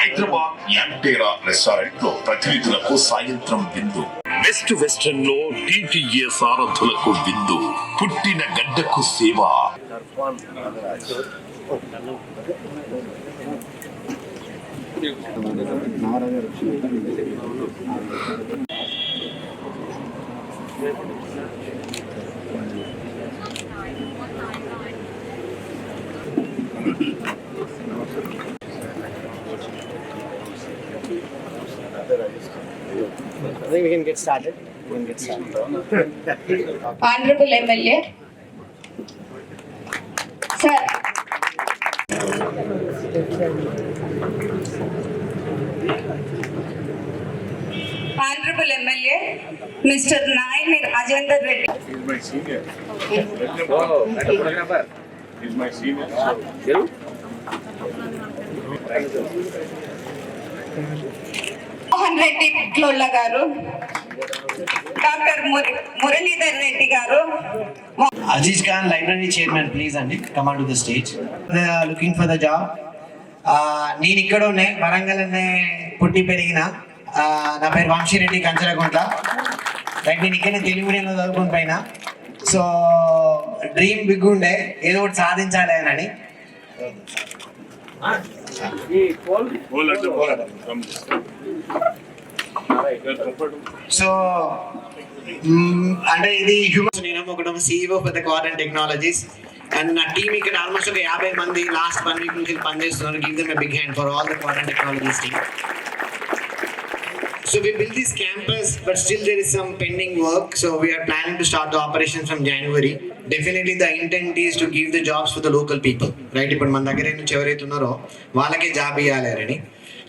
Hyderabad యాంటేరా restaurant లో ప్రతినిధులకు సాయంత్రం విందు. వెస్ట్ వెస్టర్న్ లో టీటీఏ సారథులకు విందు. పుట్టిన గడ్డకు సేవ. I think we can get started. Honorable MLA, sir. Honorable MLA, Mr. Nayan Ajender Reddy. He's my senior. Oh, that's a photographer. He's my senior. You? Mohan Reddy Lolla garu, Dr. Muralidhar Reddy garu. Aziz Khan, library chairman, please, and come on to the stage. They are looking for the job. నేను ఇక్కడనే వరంగల్నే పుట్టి పెరిగిన నా పేరు Vamsi Reddy కంచరగుంట్ల. Right, నేను ఇక్కడనే తెలుగు మీడియంలో చదువుకుని పైన. సో డ్రీమ్ బిగ్ ఉండే, ఏదో ఒకటి సాధించాలి అని. సో అంటే ఇది హ్యూమన్. నేను ఒకటి CEO for the quarantine technologies and నా టీమ్ ఇక్కడ ఆల్మోస్ట్ ఒక 50 మంది లాస్ట్ 1 వీక్ నుంచి పనిచేస్తున్నారు. Give them a big hand for all the quarantine technologies team. So we built this campus, but still there is some pending work. So we are planning to start the operations from January. Definitely the intent is to give the jobs for the local people, right? ఇప్పుడు మన దగ్గర నుంచి ఎవరైతే ఉన్నారో వాళ్ళకే job ఇవ్వాలి అని.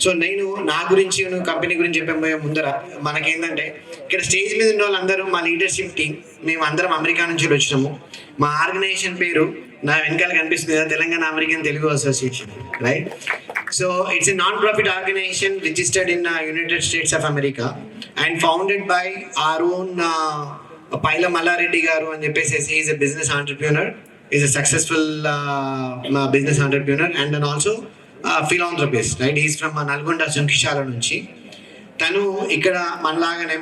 So నేను నా గురించి కంపెనీ గురించి చెప్పే ముందర మనకేంటంటే ఇక్కడ స్టేజ్ మీద ఉన్న వాళ్ళందరూ మా లీడర్షిప్ టీం. మేము అందరం అమెరికా నుంచి వచ్చినాము. మా ఆర్గనైజేషన్ పేరు నా వెనకాల కనిపిస్తుంది కదా, Telangana American Telugu association, right? So it's a non-profit organization registered in United States of America and founded by our own Paila Mallareddy garu and cheppesi. He is a business entrepreneur. He is a successful business entrepreneur and then also philanthropist, right? He is from Nalgonda Sunkishala nunchi. తను ఇక్కడ మాలాగానే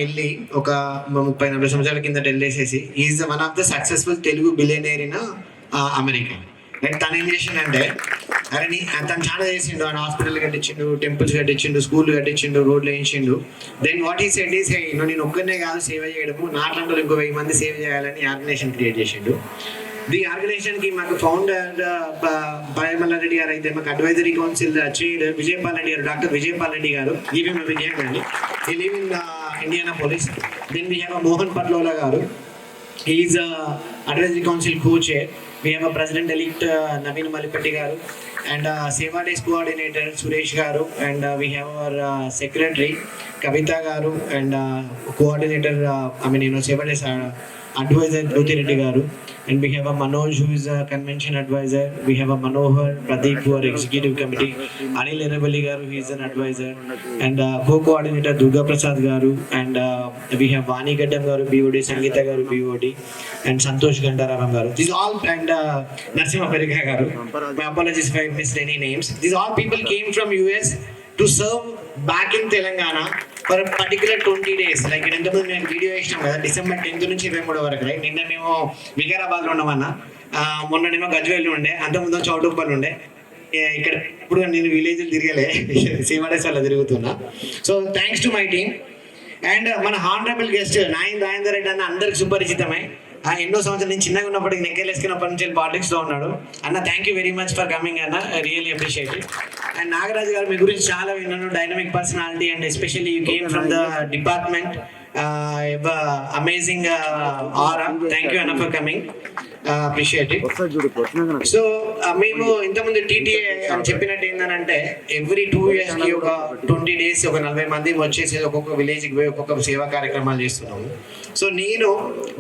వెళ్ళి ఒక 30-40 సంవత్సరాల కింద వెళ్ళేసేసి is one of the successful Telugu billionaire in America. Right, తను ఏం చేసిండంటే అరే తను చాలా చేసిండు. ఆయన హాస్పిటల్ కట్టించిండు, టెంపుల్స్ కట్టించిండు, స్కూల్ కట్టించిండు, రోడ్లు వేయించిండు. దెన్ వాట్ ఈ సెడ్ ఈస్, నేను ఒక్కనే కాదు సేవ చేయడము, నాట్లాంటి ఇంకో 1000 మంది సేవ చేయాలని ఆర్గనైజేషన్ క్రియేట్ చేసిండు. ది ఆర్గనైజేషన్కి మాకు ఫౌండర్ పాయమల్లారెడ్డి గారు అయితే, మాకు advisory council chair Vijayapal Reddy గారు, డాక్టర్ విజయపాల్ రెడ్డి గారు. ఇవి మేము విజయకండి, ఈ live in Indianapolis. Then we have Mohan Patlola గారు. He is advisory council co-chair. We have a president-elect Naveen Malipatti garu and Seva Days coordinator Suresh garu, and we have our secretary Kavita garu and coordinator Seva Days advisor Jyoti Reddy garu, and we have a Manoj who is a convention advisor. We have a Manohar Pradeep who are executive committee, Anil Eravalli garu, he is an advisor, and co-coordinator Durga Prasad garu, and we have Vani Gaddam garu BOD, Sangeeta garu BOD, and Santosh Gandararam garu. These all, and Narsimha Parikha garu. My apologies if I missed any names. These all people came from US to serve back in Telangana for a particular 20 days. Like ఇంతకుముందు మేము video వేసినాం కదా, December 10th నుంచి 23 వరకు, right? నిన్న మేము వికారాబాద్లో ఉన్నామన్నా, మొన్ననేమో గజ్వేల్ ఉండే, అంతకుముందు చౌటుప్పల్ ఉండే. ఇక్కడ ఇప్పుడు నేను విలేజ్లు తిరగలే, సేవాడేస్ అలా తిరుగుతున్నా. So thanks to my team and మన హానరబుల్ గెస్ట్ నాయన్ రాజేందర్ రెడ్డి అన్న అందరికి సుపరిచితమే. ఎన్నో సంవత్సరాలు నేను చిన్నగా ఉన్నప్పటికి నెక్కేలేసుకున్నప్పటి నుంచి పాలిటిక్స్లో ఉన్నాడు. అన్న thank you very much for coming అన్న, really appreciate it. And Nagaraju గారు, మీ గురించి చాలా విన్నాను, dynamic personality and especially you came from the department, amazing aura. Thank you అన్న for coming, appreciate it. So మేము ఇంతకుముందు టీటీఏ అని చెప్పినట్టు ఏంటంటే ఎవ్రీ 2 yearsకి ఒక 20 days ఒక 40 మంది వచ్చేసి ఒక్కొక్క విలేజ్కి పోయి ఒక్కొక్క సేవా కార్యక్రమాలు చేస్తున్నాము. సో నేను,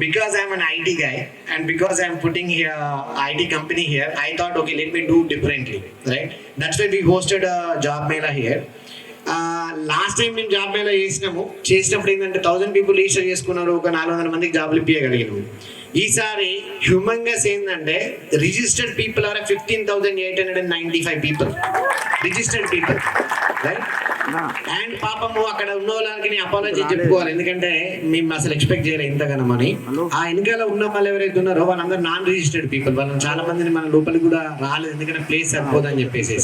because I'm an IT guy and because I'm putting here IT company here, I thought, okay, let me do differently, right? That's why we hosted a job mela here. Last time మేము job Mela చేసినప్పుడు ఏంటంటే 1000 people register చేసుకున్నారు, ఒక 400 మందికి జాబ్లు ఇప్పించగలిగినాము. ఈసారి humongous ఏంటంటే registered people are 15,895 people registered people. Right. And పాపము అక్కడ ఉన్న వాళ్ళకి నేను అపాలజీ చెప్పుకోవాలి, ఎందుకంటే మేము అసలు ఎక్స్పెక్ట్ చేయలేదు ఇంతగానో అని. ఆ వెనకాల ఉన్న వాళ్ళు ఎవరైతే ఉన్నారో వాళ్ళందరూ నాన్ రిజిస్టర్డ్ పీపుల్, వాళ్ళని చాలా మందిని మన లోపలికి కూడా రాలేదు, ఎందుకంటే ప్లేస్ సరిపోదని చెప్పేసి.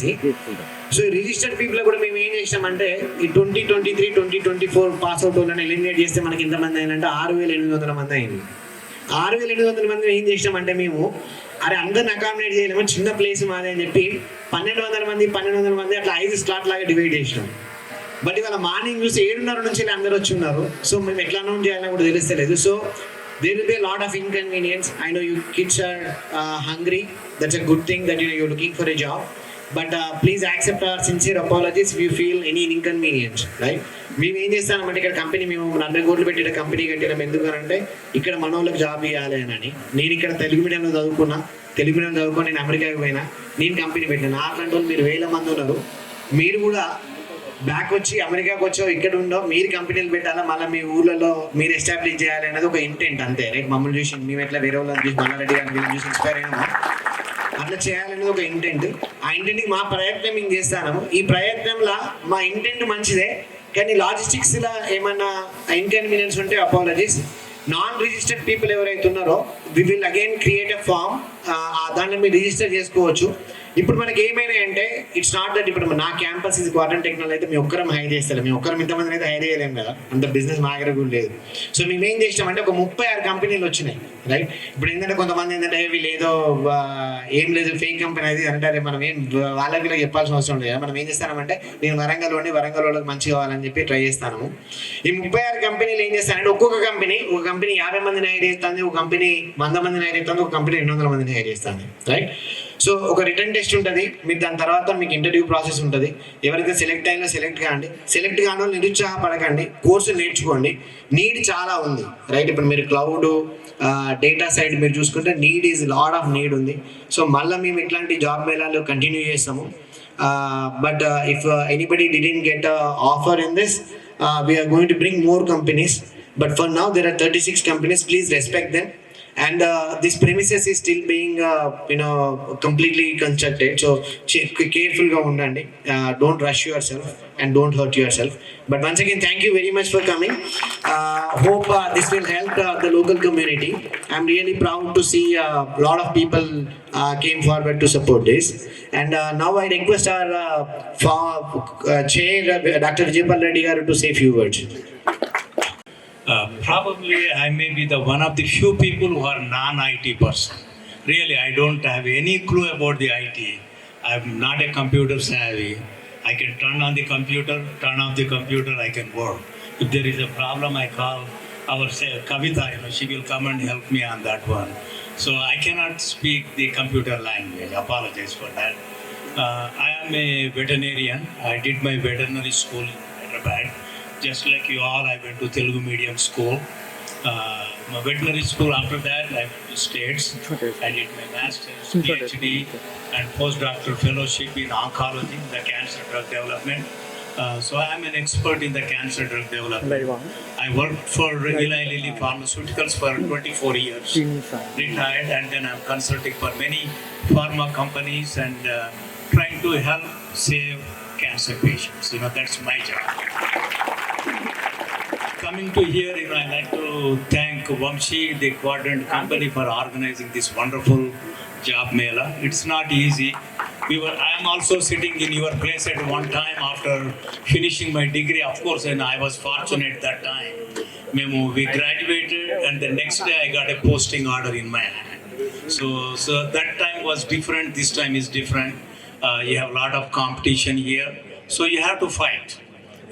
సో ఈ రిజిస్టర్డ్ పీపుల్ కూడా మేము ఏం చేసామంటే ఈ 2023, 2024 పాస్ అవుట్ వాళ్ళని ఎలిమినేట్ చేస్తే మనకి ఎంతమంది అయినంటే 6,800 మంది అయింది. 6,800 మంది ఏం చేసామంటే మేము అరే అందరిని అకామిడేట్ చేయలేము, చిన్న ప్లేస్ మాది అని చెప్పి 1,200 మంది అట్లా 5 స్లాట్ లాగా డివైడ్ చేసినాం. బట్ ఇవాళ మార్నింగ్ చూసి 7:30 నుంచి అందరూ వచ్చి ఉన్నారు. సో మేము ఎట్లా అనౌన్స్ చేయాలని కూడా తెలుస్తలేదు. So there will be a lot of inconvenience. I know you kids are hungry. That's a good thing that you're looking for a job. But please accept our sincere apologies if you feel any inconvenience, right? మేము ఏం చేస్తామంటే ఇక్కడ company మేము 40 కోట్లు పెట్టిన company కట్టినాం. ఎందుకనంటే ఇక్కడ మన వాళ్ళకి జాబ్ ఇవ్వాలి అని. నేను ఇక్కడ తెలుగు మీడియంలో చదువుకొని నేను అమెరికాకి పోయినా, నేను కంపెనీ పెట్టినా. అట్లాంటి వాళ్ళు మీరు 1000 మంది ఉన్నారు. మీరు కూడా బ్యాక్ వచ్చి అమెరికాకి వచ్చో ఇక్కడ ఉండో మీరు కంపెనీలు పెట్టాలా, మళ్ళీ మీ ఊళ్ళలో మీరు ఎస్టాబ్లిష్ చేయాలి అనేది ఒక ఇంటెంట్ అంతే, రైట్? మమ్మల్ని చూసి మేము ఎట్లా వేరే వాళ్ళని చూసి మల్లారెడ్డి గారిని చూసి ఇన్స్పైర్ అయినాము, అట్లా చేయాలనేది ఒక ఇంటెంట్. ఆ ఇంటెంట్కి మా ప్రయత్నం మేము చేస్తాము. ఈ ప్రయత్నంలో మా ఇంటెంట్ మంచిదే, కానీ లాజిస్టిక్స్లో ఏమన్నా ఇన్కన్వీనియన్స్ ఉంటే అపాలజీస్. నాన్ రిజిస్టర్డ్ పీపుల్ ఎవరైతే ఉన్నారో we will again create a form, దాంట్లో మీరు రిజిస్టర్ చేసుకోవచ్చు. ఇప్పుడు మనకి ఏమైనా అంటే ఇట్స్ నాట్ దట్ ఇప్పుడు నా క్యాంపస్ ఇది క్వార్టర్ టెక్నాలజీ అయితే మేము ఒక్కరం హైర్ చేస్తాం, మేము ఒక్కరం ఇంతమంది అయితే హైర్ చేయలేము కదా, అంత బిజినెస్ మా దగ్గర కూడా లేదు. సో మేము ఏం చేసినామంటే ఒక 36 కంపెనీలు వచ్చినాయి, రైట్? ఇప్పుడు ఏంటంటే కొంతమంది ఏంటంటే వీళ్ళు ఏదో ఏం లేదు ఫేక్ కంపెనీ అది అంటే మనం ఏం వాళ్ళకి వీళ్ళకి చెప్పాల్సిన అవసరం లేదు కదా. మనం ఏం చేస్తామంటే నేను వరంగల్ వాళ్ళకి మంచిగా కావాలని చెప్పి ట్రై చేస్తాను. ఈ 36 కంపెనీలు ఏం చేస్తానంటే ఒక కంపెనీ 50 మందిని హైర్ చేస్తుంది, ఒక కంపెనీ 100 మందిని హైర్ చేస్తుంది, ఒక కంపెనీ 200 మందిని హైర్ చేస్తుంది, రైట్? సో ఒక రిటర్న్ టెస్ట్ ఉంటుంది, మీరు దాని తర్వాత మీకు ఇంటర్వ్యూ ప్రాసెస్ ఉంటుంది. ఎవరైతే సెలెక్ట్ అయినా సెలెక్ట్ కాండి, సెలెక్ట్ కాని వాళ్ళు నిరుత్సాహపడకండి, కోర్సు నేర్చుకోండి. నీడ్ చాలా ఉంది, రైట్? ఇప్పుడు మీరు క్లౌడ్ డేటా సైడ్ మీరు చూసుకుంటే need is lot of need ఉంది. సో మళ్ళీ మేము ఇట్లాంటి జాబ్ మేళాలు కంటిన్యూ చేస్తాము. But if anybody didn't get offer in this, we're going to bring more companies. But for now, there are 36 companies. Please respect them. And this premises is still being, completely constructed. So careful ga undandi. Don't rush yourself and don't hurt yourself. But once again, thank you very much for coming. Hope this will help the local community. I'm really proud to see a lot of people came forward to support this. And now I request our chair, Dr. Vijaypal Reddy garu, to say a few words. Probably I may be the one of the few people who are non-IT person. Really, I don't have any clue about the IT. I'm not a computer savvy. I can turn on the computer, turn off the computer, I can work. If there is a problem, I call our Kavita, she will come and help me on that one. So I cannot speak the computer language. Apologize for that. I am a veterinarian. I did my veterinary school in Hyderabad. Just like you all, I went to Telugu medium school. My veterinary school, after that, I went to States. I did my master's, PhD, and postdoctoral fellowship in oncology, the cancer drug development. So I'm an expert in the cancer drug development. I worked for Eli Lilly Pharmaceuticals for 24 years, retired, and then I'm consulting for many pharma companies and trying to help save cancer patients. That's my job. Coming to here, I'd like to thank Vamshi, the Quadrant company, for organizing this wonderful job mela. It's not easy. I am also sitting in your place at one time after finishing my degree, of course, and I was fortunate that time. We graduated, and the next day I got a posting order in my hand. So that time was different. This time is different. You have a lot of competition here, so you have to fight.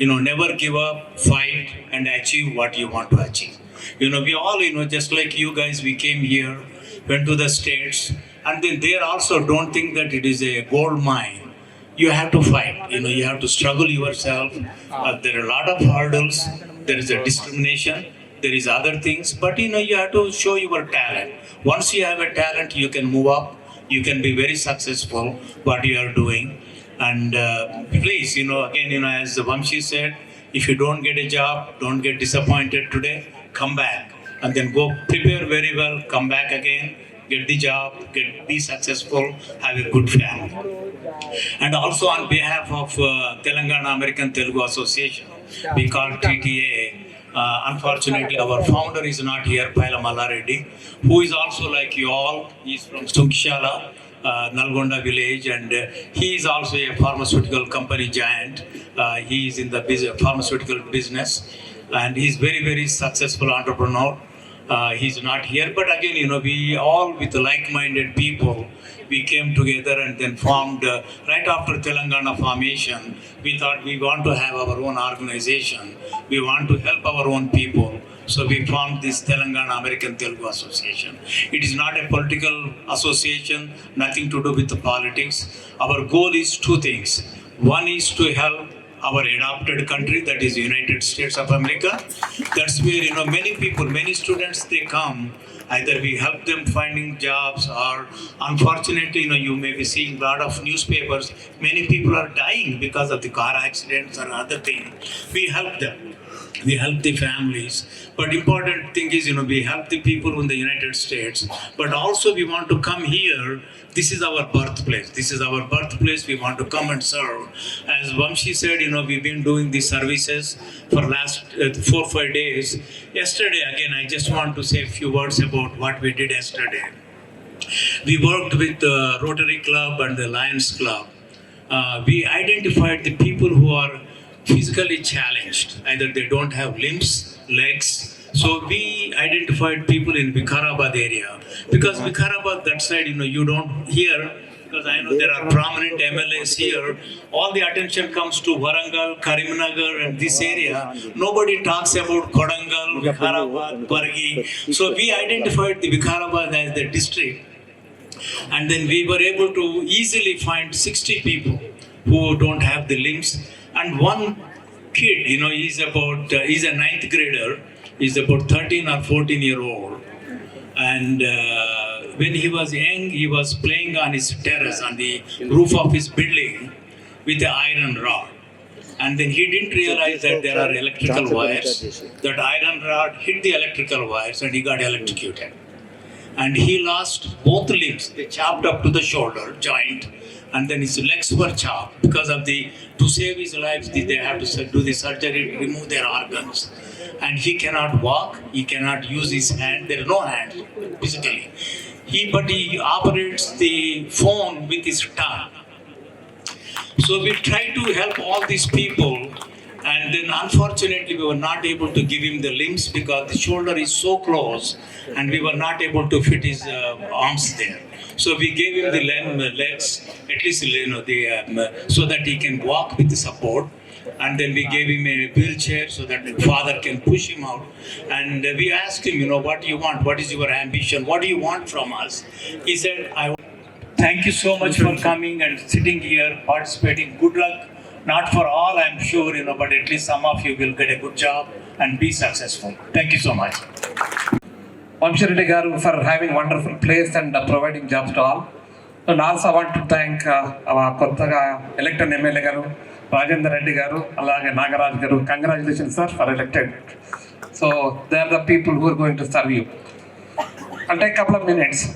Never give up, fight, and achieve what you want to achieve. We all, just like you guys, we came here, went to the States, and then there also don't think that it is a gold mine. You have to fight, you have to struggle yourself. There are a lot of hurdles, there is a discrimination, there is other things, but you have to show your talent. Once you have a talent, you can move up, you can be very successful what you are doing. And please, again, as Vamshi said, if you don't get a job, don't get disappointed today, come back and then go prepare very well, come back again, get the job, be successful, have a good family. And also on behalf of Telangana American Telugu Association, we call TTA. Unfortunately, our founder is not here, Paila Mallareddy, who is also like you all. He is from Sunkshala, Nalgonda village, and he is also a pharmaceutical company giant. He is in the pharmaceutical business, and he is very, very successful entrepreneur. He's not here, but again, we all with like-minded people, we came together and then formed, right after Telangana formation, we thought we want to have our own organization. We want to help our own people. So we formed this Telangana American Telugu Association. It is not a political association, nothing to do with the politics. Our goal is two things. One is to help our adopted country, that is United States of America. That's where many people, many students, they come. Either we help them finding jobs, or unfortunately, you may be seeing a lot of newspapers. Many people are dying because of the car accidents or other things. We help them. We help the families. But important thing is, we help the people in the United States. But also we want to come here. This is our birthplace. This is our birthplace. We want to come and serve. As Vamshi said, we've been doing these services for last 4-5 days. Yesterday, again, I just want to say a few words about what we did yesterday. We worked with the Rotary Club and the Lions Club. We identified the people who are physically challenged. Either they don't have limbs, legs. So we identified people in Vikarabad area. Because Vikarabad, that side, you don't hear, because I know there are prominent MLAs here. All the attention comes to Warangal, Karimnagar and this area. Nobody talks about Kodangal, Vikarabad, Bargi. So we identified the Vikarabad as the district. And then we were able to easily find 60 people who don't have the limbs. And one kid, he's a 9th grader, he's about 13 or 14-year-old. And when he was young, he was playing on his terrace, on the roof of his building with an iron rod. And then he didn't realize that there are electrical wires. That iron rod hit the electrical wires and he got electrocuted. And he lost both limbs. They chopped up to the shoulder joint. And then his legs were chopped because of to save his life, they have to do the surgery, remove their organs. And he cannot walk, he cannot use his hand, there is no hand physically. But he operates the phone with his tongue. So we try to help all these people, and then unfortunately we were not able to give him the limbs because the shoulder is so close and we were not able to fit his arms there. So we gave him the legs, at least so that he can walk with the support. And then we gave him a wheelchair so that the father can push him out. And we asked him, what do you want? What is your ambition? What do you want from us? He said, thank you so much for coming and sitting here, participating. Good luck. Not for all, I'm sure, but at least some of you will get a good job and be successful. Thank you so much. Vamshi Reddy garu for having wonderful place and providing jobs to all. And also I want to thank our kottaga elected MLA garu, Rajendra Reddy garu, alage Nagaraj garu. Congratulations sir for elected. So they are the people who are going to serve you. I'll take a couple of minutes.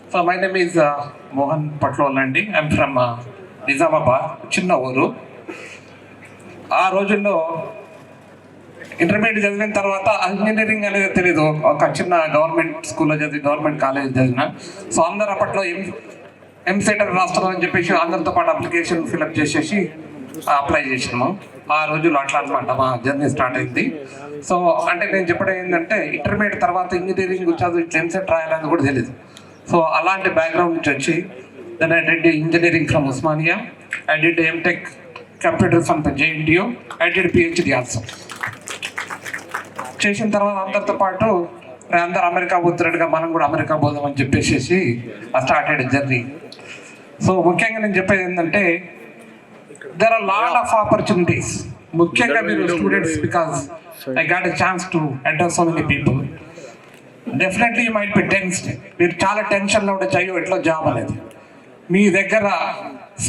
So my name is Mohan Patlolandi. I'm from Nizamabad, Chinna Uru. ఆ రోజుల్లో intermediate చదివిన తర్వాత engineering అనేది తెలీదు. ఒక చిన్న government స్కూల్లో చదివి గవర్నమెంట్ కాలేజ్ చదివిన. సో అందరు అప్పట్లో ఎంసెట్ రాష్ట్రం అని చెప్పేసి అందరితో పాటు అప్లికేషన్ ఫిల్అప్ చేసేసి అప్లై చేసినాము. ఆ రోజుల్లో అట్లా అనమాట మా జర్నీ స్టార్ట్ అయింది. సో అంటే నేను చెప్పడం ఏంటంటే ఇంటర్మీడియట్ తర్వాత ఇంజనీరింగ్ చదువు ఇట్లా ఎంసెట్ రాయాలని కూడా తెలియదు. సో అలాంటి బ్యాక్గ్రౌండ్ నుంచి వచ్చి then I did engineering from Osmania. I did M Tech computer from JNTU. I did PhD also. చేసిన తర్వాత అందరితో పాటు అందరు అమెరికా పోతున్నట్టుగా మనం కూడా అమెరికా పోదామని చెప్పేసి స్టార్టెడ్ జర్నీ. సో ముఖ్యంగా నేను చెప్పేది ఏంటంటే there are lot of opportunities. ముఖ్యంగా మీరు students, because I got a chance to address so many people. Definitely you might be tensed. మీరు చాలా టెన్షన్లో ఉంటే చెయ్యో ఎట్లా జాబ్ అనేది. మీ దగ్గర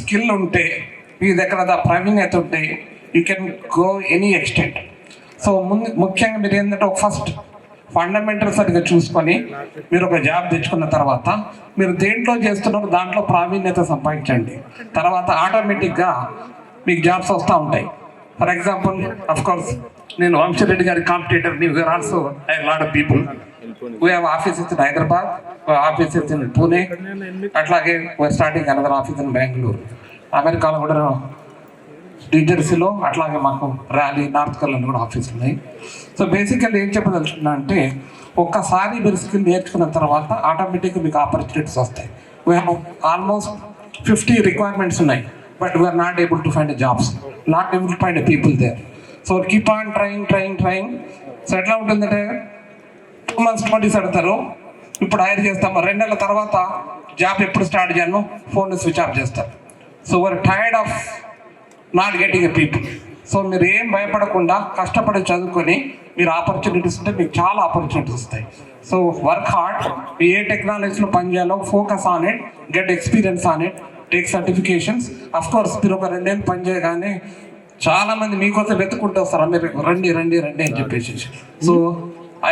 స్కిల్ ఉంటే, మీ దగ్గర ప్రావీణ్యత ఉంటే you can go any extent. So ముఖ్యంగా మీరు ఏంటంటే ఒక ఫండమెంటల్స్ సరిగ్గా చూసుకొని మీరు ఒక జాబ్ తెచ్చుకున్న తర్వాత మీరు దేంట్లో చేస్తున్నారో దాంట్లో ప్రావీణ్యత సంపాదించండి. తర్వాత ఆటోమేటిక్గా మీకు జాబ్స్ వస్తూ ఉంటాయి. ఫర్ ఎగ్జాంపుల్ కోర్స్ నేను వంశీరెడ్డి గారి కాంపిటేటర్ని. We're also I lot of people. We have offices in Hyderabad, offices in Pune, అట్లాగే we're starting another office in Bengaluru. అమెరికాలో కూడా న్యూజెర్సీలో, అట్లాగే మాకు ర్యాలీ, నార్త్ కరోలినా కూడా ఆఫీసులు ఉన్నాయి. సో బేసికల్లీ ఏం చెప్పదలుచుకున్నా అంటే ఒక్కసారి మీరు స్కిల్ నేర్చుకున్న తర్వాత ఆటోమేటిక్గా మీకు ఆపర్చునిటీస్ వస్తాయి. వీ హ్యావ్ ఆల్మోస్ట్ 50 రిక్వైర్మెంట్స్ ఉన్నాయి, but we're not able to find jobs, not able to find people there. So keep on trying. So ఎట్లా ఉంటుందంటే 2 months నోటీస్ అడతారు, ఇప్పుడు హైర్ చేస్తాము, 2 నెలల తర్వాత జాబ్ ఎప్పుడు స్టార్ట్ చేయను, ఫోన్ స్విచ్ ఆఫ్ చేస్తారు. So we're tired of not getting a people. సో మీరు ఏం భయపడకుండా కష్టపడి చదువుకొని మీరు ఆపర్చునిటీస్ ఉంటే మీకు చాలా ఆపర్చునిటీస్ వస్తాయి. సో వర్క్ హార్డ్, ఏ టెక్నాలజీలో పనిచేయాలో focus on it, get experience on it, take certifications. Of course మీరు ఒక 2 ఏళ్ళు పని చేయగానే చాలా మంది మీకోసం వెతుకుంటూ వస్తారు, మీరు రండి అని చెప్పేసి. So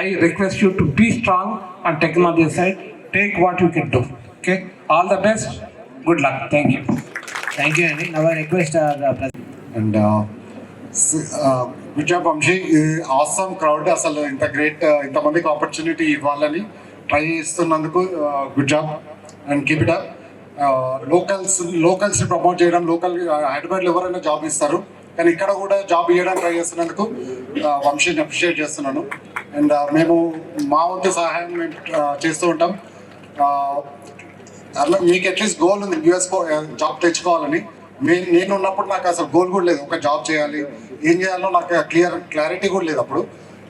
I request you to be strong on technology side, take what you can do. Okay, all the best, good luck, thank you. Thank you అండి. Now I request and good job Vamshi. Awesome crowd, అసలు ఇంత great, ఇంతమందికి opportunity ఇవ్వాలని try చేస్తున్నందుకు good job and keep it up. లోకల్స్ని promote చేయడం, హైదరాబాద్లో ఎవరైనా జాబ్ ఇస్తారు, కానీ ఇక్కడ కూడా జాబ్ ఇవ్వడానికి ట్రై చేస్తున్నందుకు వంశీని అప్రిషియేట్ చేస్తున్నాను. అండ్ మేము మా వంతు సహాయం మేము చేస్తూ ఉంటాం. అట్లా మీకు అట్లీస్ట్ గోల్ ఉంది యూఎస్ జాబ్ తెచ్చుకోవాలని. నేను ఉన్నప్పుడు నాకు అసలు గోల్ కూడా లేదు, ఒక జాబ్ చేయాలి, ఏం చేయాలో నాకు క్లారిటీ కూడా లేదు అప్పుడు.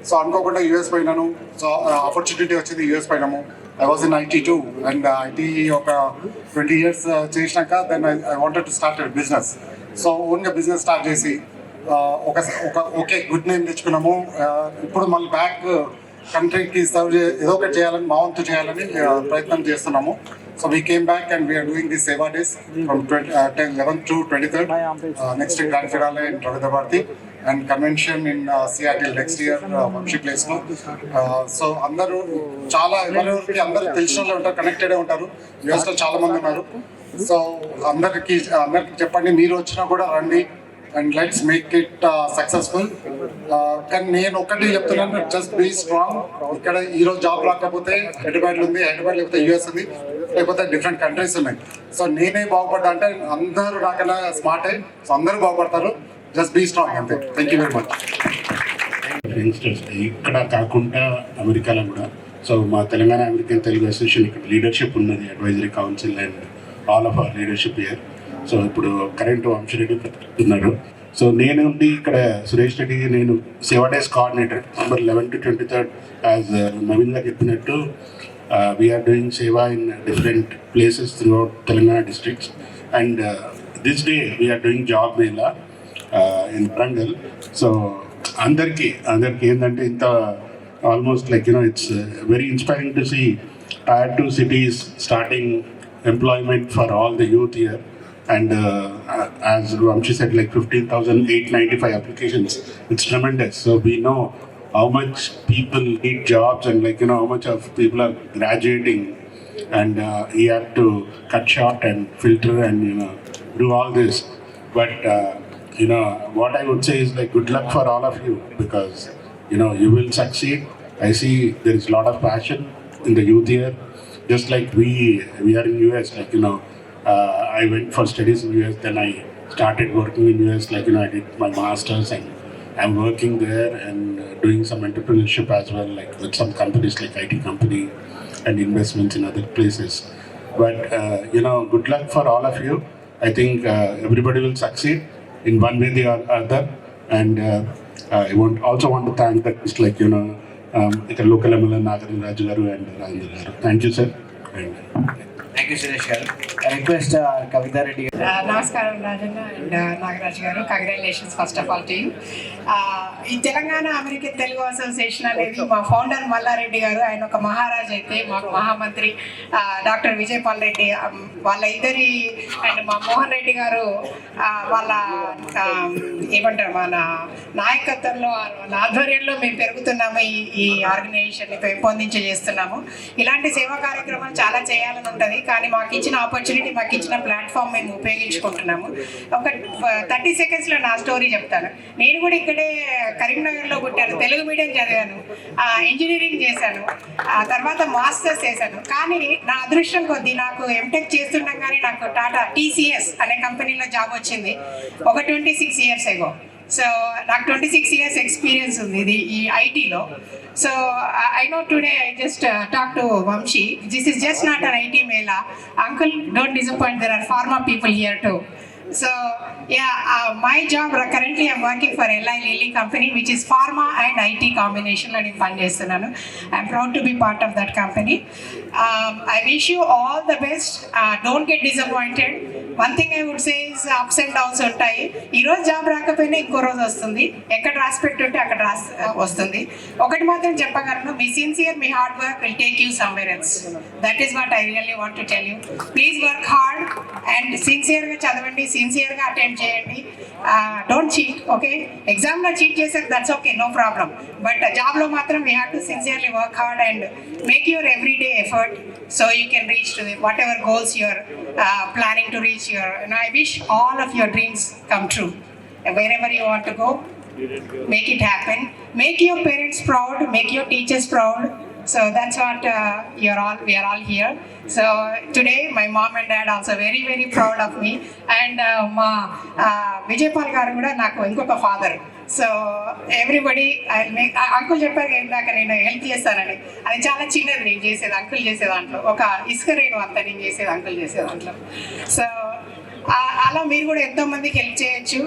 సో అనుకోకుండా యూఎస్ పోయినాను. సో ఆపర్చునిటీ వచ్చింది, యూఎస్ పోయినాము. I was in IT too, and IT ఒక 20 years చేసినాక then I wanted to start business. So ఓన్గా బిజినెస్ స్టార్ట్ చేసి ఓకే గుడ్ నేమ్ తెచ్చుకున్నాము. ఇప్పుడు మళ్ళీ బ్యాక్ కంట్రీకి ఏదో ఒకటి చేయాలని, మా వంతు చేయాలని ప్రయత్నం చేస్తున్నాము. So we came back and we are doing this Seva Days from 11th to 23rd. Next week Grand Finale in Ravindra Bharati and convention in Seattle next year, Vamshi Place లో. సో అందరూ చాలా ఎవరికి అందరూ తెలిసిన వాళ్ళు ఉంటారు, connected ఉంటారు. US లో చాలా మంది ఉన్నారు. సో అందరికి చెప్పండి, మీరు వచ్చినా కూడా రండి and let's make it successful. కానీ నేను ఒక్కటి చెప్తున్నాను, జస్ట్ బీ స్ట్రాంగ్. ఇక్కడ ఈరోజు జాబ్ రాకపోతే హైదరాబాద్లో ఉంది, హైదరాబాద్ లేకపోతే యూఎస్ ఉంది, లేకపోతే డిఫరెంట్ కంట్రీస్ ఉన్నాయి. సో నేనే బాగుపడ్డా అంటే అందరూ నాకన్నా స్మార్ట్ అయ్యి, సో అందరూ బాగుపడతారు. జస్ట్ బీ స్ట్రాంగ్ అంతే. Thank you very much. Youngsters ఇక్కడ కాకుండా అమెరికాలో కూడా, సో మా తెలంగాణ అమెరికన్ తెలుగు అసోసియేషన్ ఇక్కడ లీడర్షిప్ ఉన్నది, advisory council and all of our leadership year. So ఇప్పుడు కరెంట్ వంశీరెడ్డి ఉన్నారు. సో నేను ఇక్కడ సురేష్ రెడ్డి, నేను Seva days coordinator November 11 to 23rd. As Naveen గారు చెప్పినట్టు we're doing seva in different places throughout Telangana districts. And this day we are doing job mela in Warangal. So అందరికీ ఏంటంటే ఇంత almost like it's very inspiring to see Tier 2 cities starting employment for all the youth here. And as Vamshi said, like 15,895 applications. It's tremendous. So we know how much people need jobs and how much of people are graduating, and he had to cut short and filter and do all this. But what I would say is good luck for all of you, because you will succeed. I see there is a lot of passion in the youth here. Just like we are in US, I went for studies in US, then I started working in US, I did my masters and I'm working there and doing some entrepreneurship as well, with some companies like IT company and investments in other places. But good luck for all of you. I think everybody will succeed in one way or other. And I also want to thank the local MLA Nagaraj Raju garu and Rajendra garu. Thank you, sir. And thank you Suresh గారు. Request కవితా రెడ్డి గారు. నమస్కారం Rajanna and Nagaraj గారు, congratulations first of all to you. ఈ Telangana American Telugu association అనేది మా founder Mallareddy గారు, ఆయన ఒక మహారాజ్ అయితే మాకు మహామంత్రి డాక్టర్ విజయపాల్ రెడ్డి వాళ్ళ ఇద్దరి అండ్ మా మోహన్ రెడ్డి గారు వాళ్ళ ఏమంటారు మన నాయకత్వంలో ఆధ్వర్యంలో మేము పెరుగుతున్నాము. ఈ ఆర్గనైజేషన్ని పెంపొందించి చేస్తున్నాము. ఇలాంటి సేవా కార్యక్రమాలు చాలా చేయాలని ఉంటుంది, కానీ మాకు ఇచ్చిన ఆపర్చునిటీ, మాకు ఇచ్చిన ప్లాట్ఫామ్ మేము ఉపయోగించుకుంటున్నాము. ఒక 30 సెకండ్స్లో నా స్టోరీ చెప్తాను. నేను కూడా ఇక్కడే కరీంనగర్లో పుట్టాను, తెలుగు మీడియం చదివాను, ఇంజనీరింగ్ చేశాను, ఆ తర్వాత మాస్టర్స్ చేశాను. కానీ నా అదృష్టం కొద్దీ నాకు ఎంటెక్ చేస్తుండగానే నాకు టాటా TCS అనే కంపెనీలో జాబ్ వచ్చింది ఒక 26 years ago. సో నాకు 26 years ఎక్స్పీరియన్స్ ఉంది ఇది ఈ ఐటీలో. So I know today I just talk to Vamshi, this is just not an IT mela. Uncle, don't disappoint, there are pharma people here too. So yeah, my job currently I'm working for Eli Lilly company, which is pharma and IT combination and fund chestunnanu. I'm proud to be part of that company. I wish you all the best. Don't get disappointed. One thing I would say is ups and downs ఉంటాయి. ఈ రోజు job రాకపోయినా ఇంకో రోజు వస్తుంది. ఎక్కడ రాసి పెట్టుంటే అక్కడ వస్తుంది. ఒకటి మాత్రం చెప్పగలను, మీ సిన్సియర్, మీ hard work will take you somewhere else. That is what I really want to tell you. Please work hard and సిన్సియర్గా చదవండి, సిన్సియర్గా అటెండ్ చేయండి. Don't cheat, okay? ఎగ్జామ్లో చీట్ చేసాక that's okay, no problem. But జాబ్లో మాత్రం we have to sincerely work hard and make your everyday effort so you can reach to whatever goals you're planning to reach. And I wish all of your dreams come true. Wherever you want to go, make it happen. Make your parents proud, make your teachers proud. So that's what we are all here. So today my mom and dad also very very proud of me, and ma Vijaypal garu kuda naku inkoka father. So everybody uncle చెప్పారు ఇందాక నేను help చేస్తానని, అది చాలా చిన్నది నేను చేసేది, uncle చేసే దాంట్లో ఒక ఇసుక రేణు అంతా నేను చేసేది, అంకుల్ చేసే దాంట్లో. సో అలా మీరు కూడా ఎంతో మందికి హెల్ప్ చేయొచ్చు.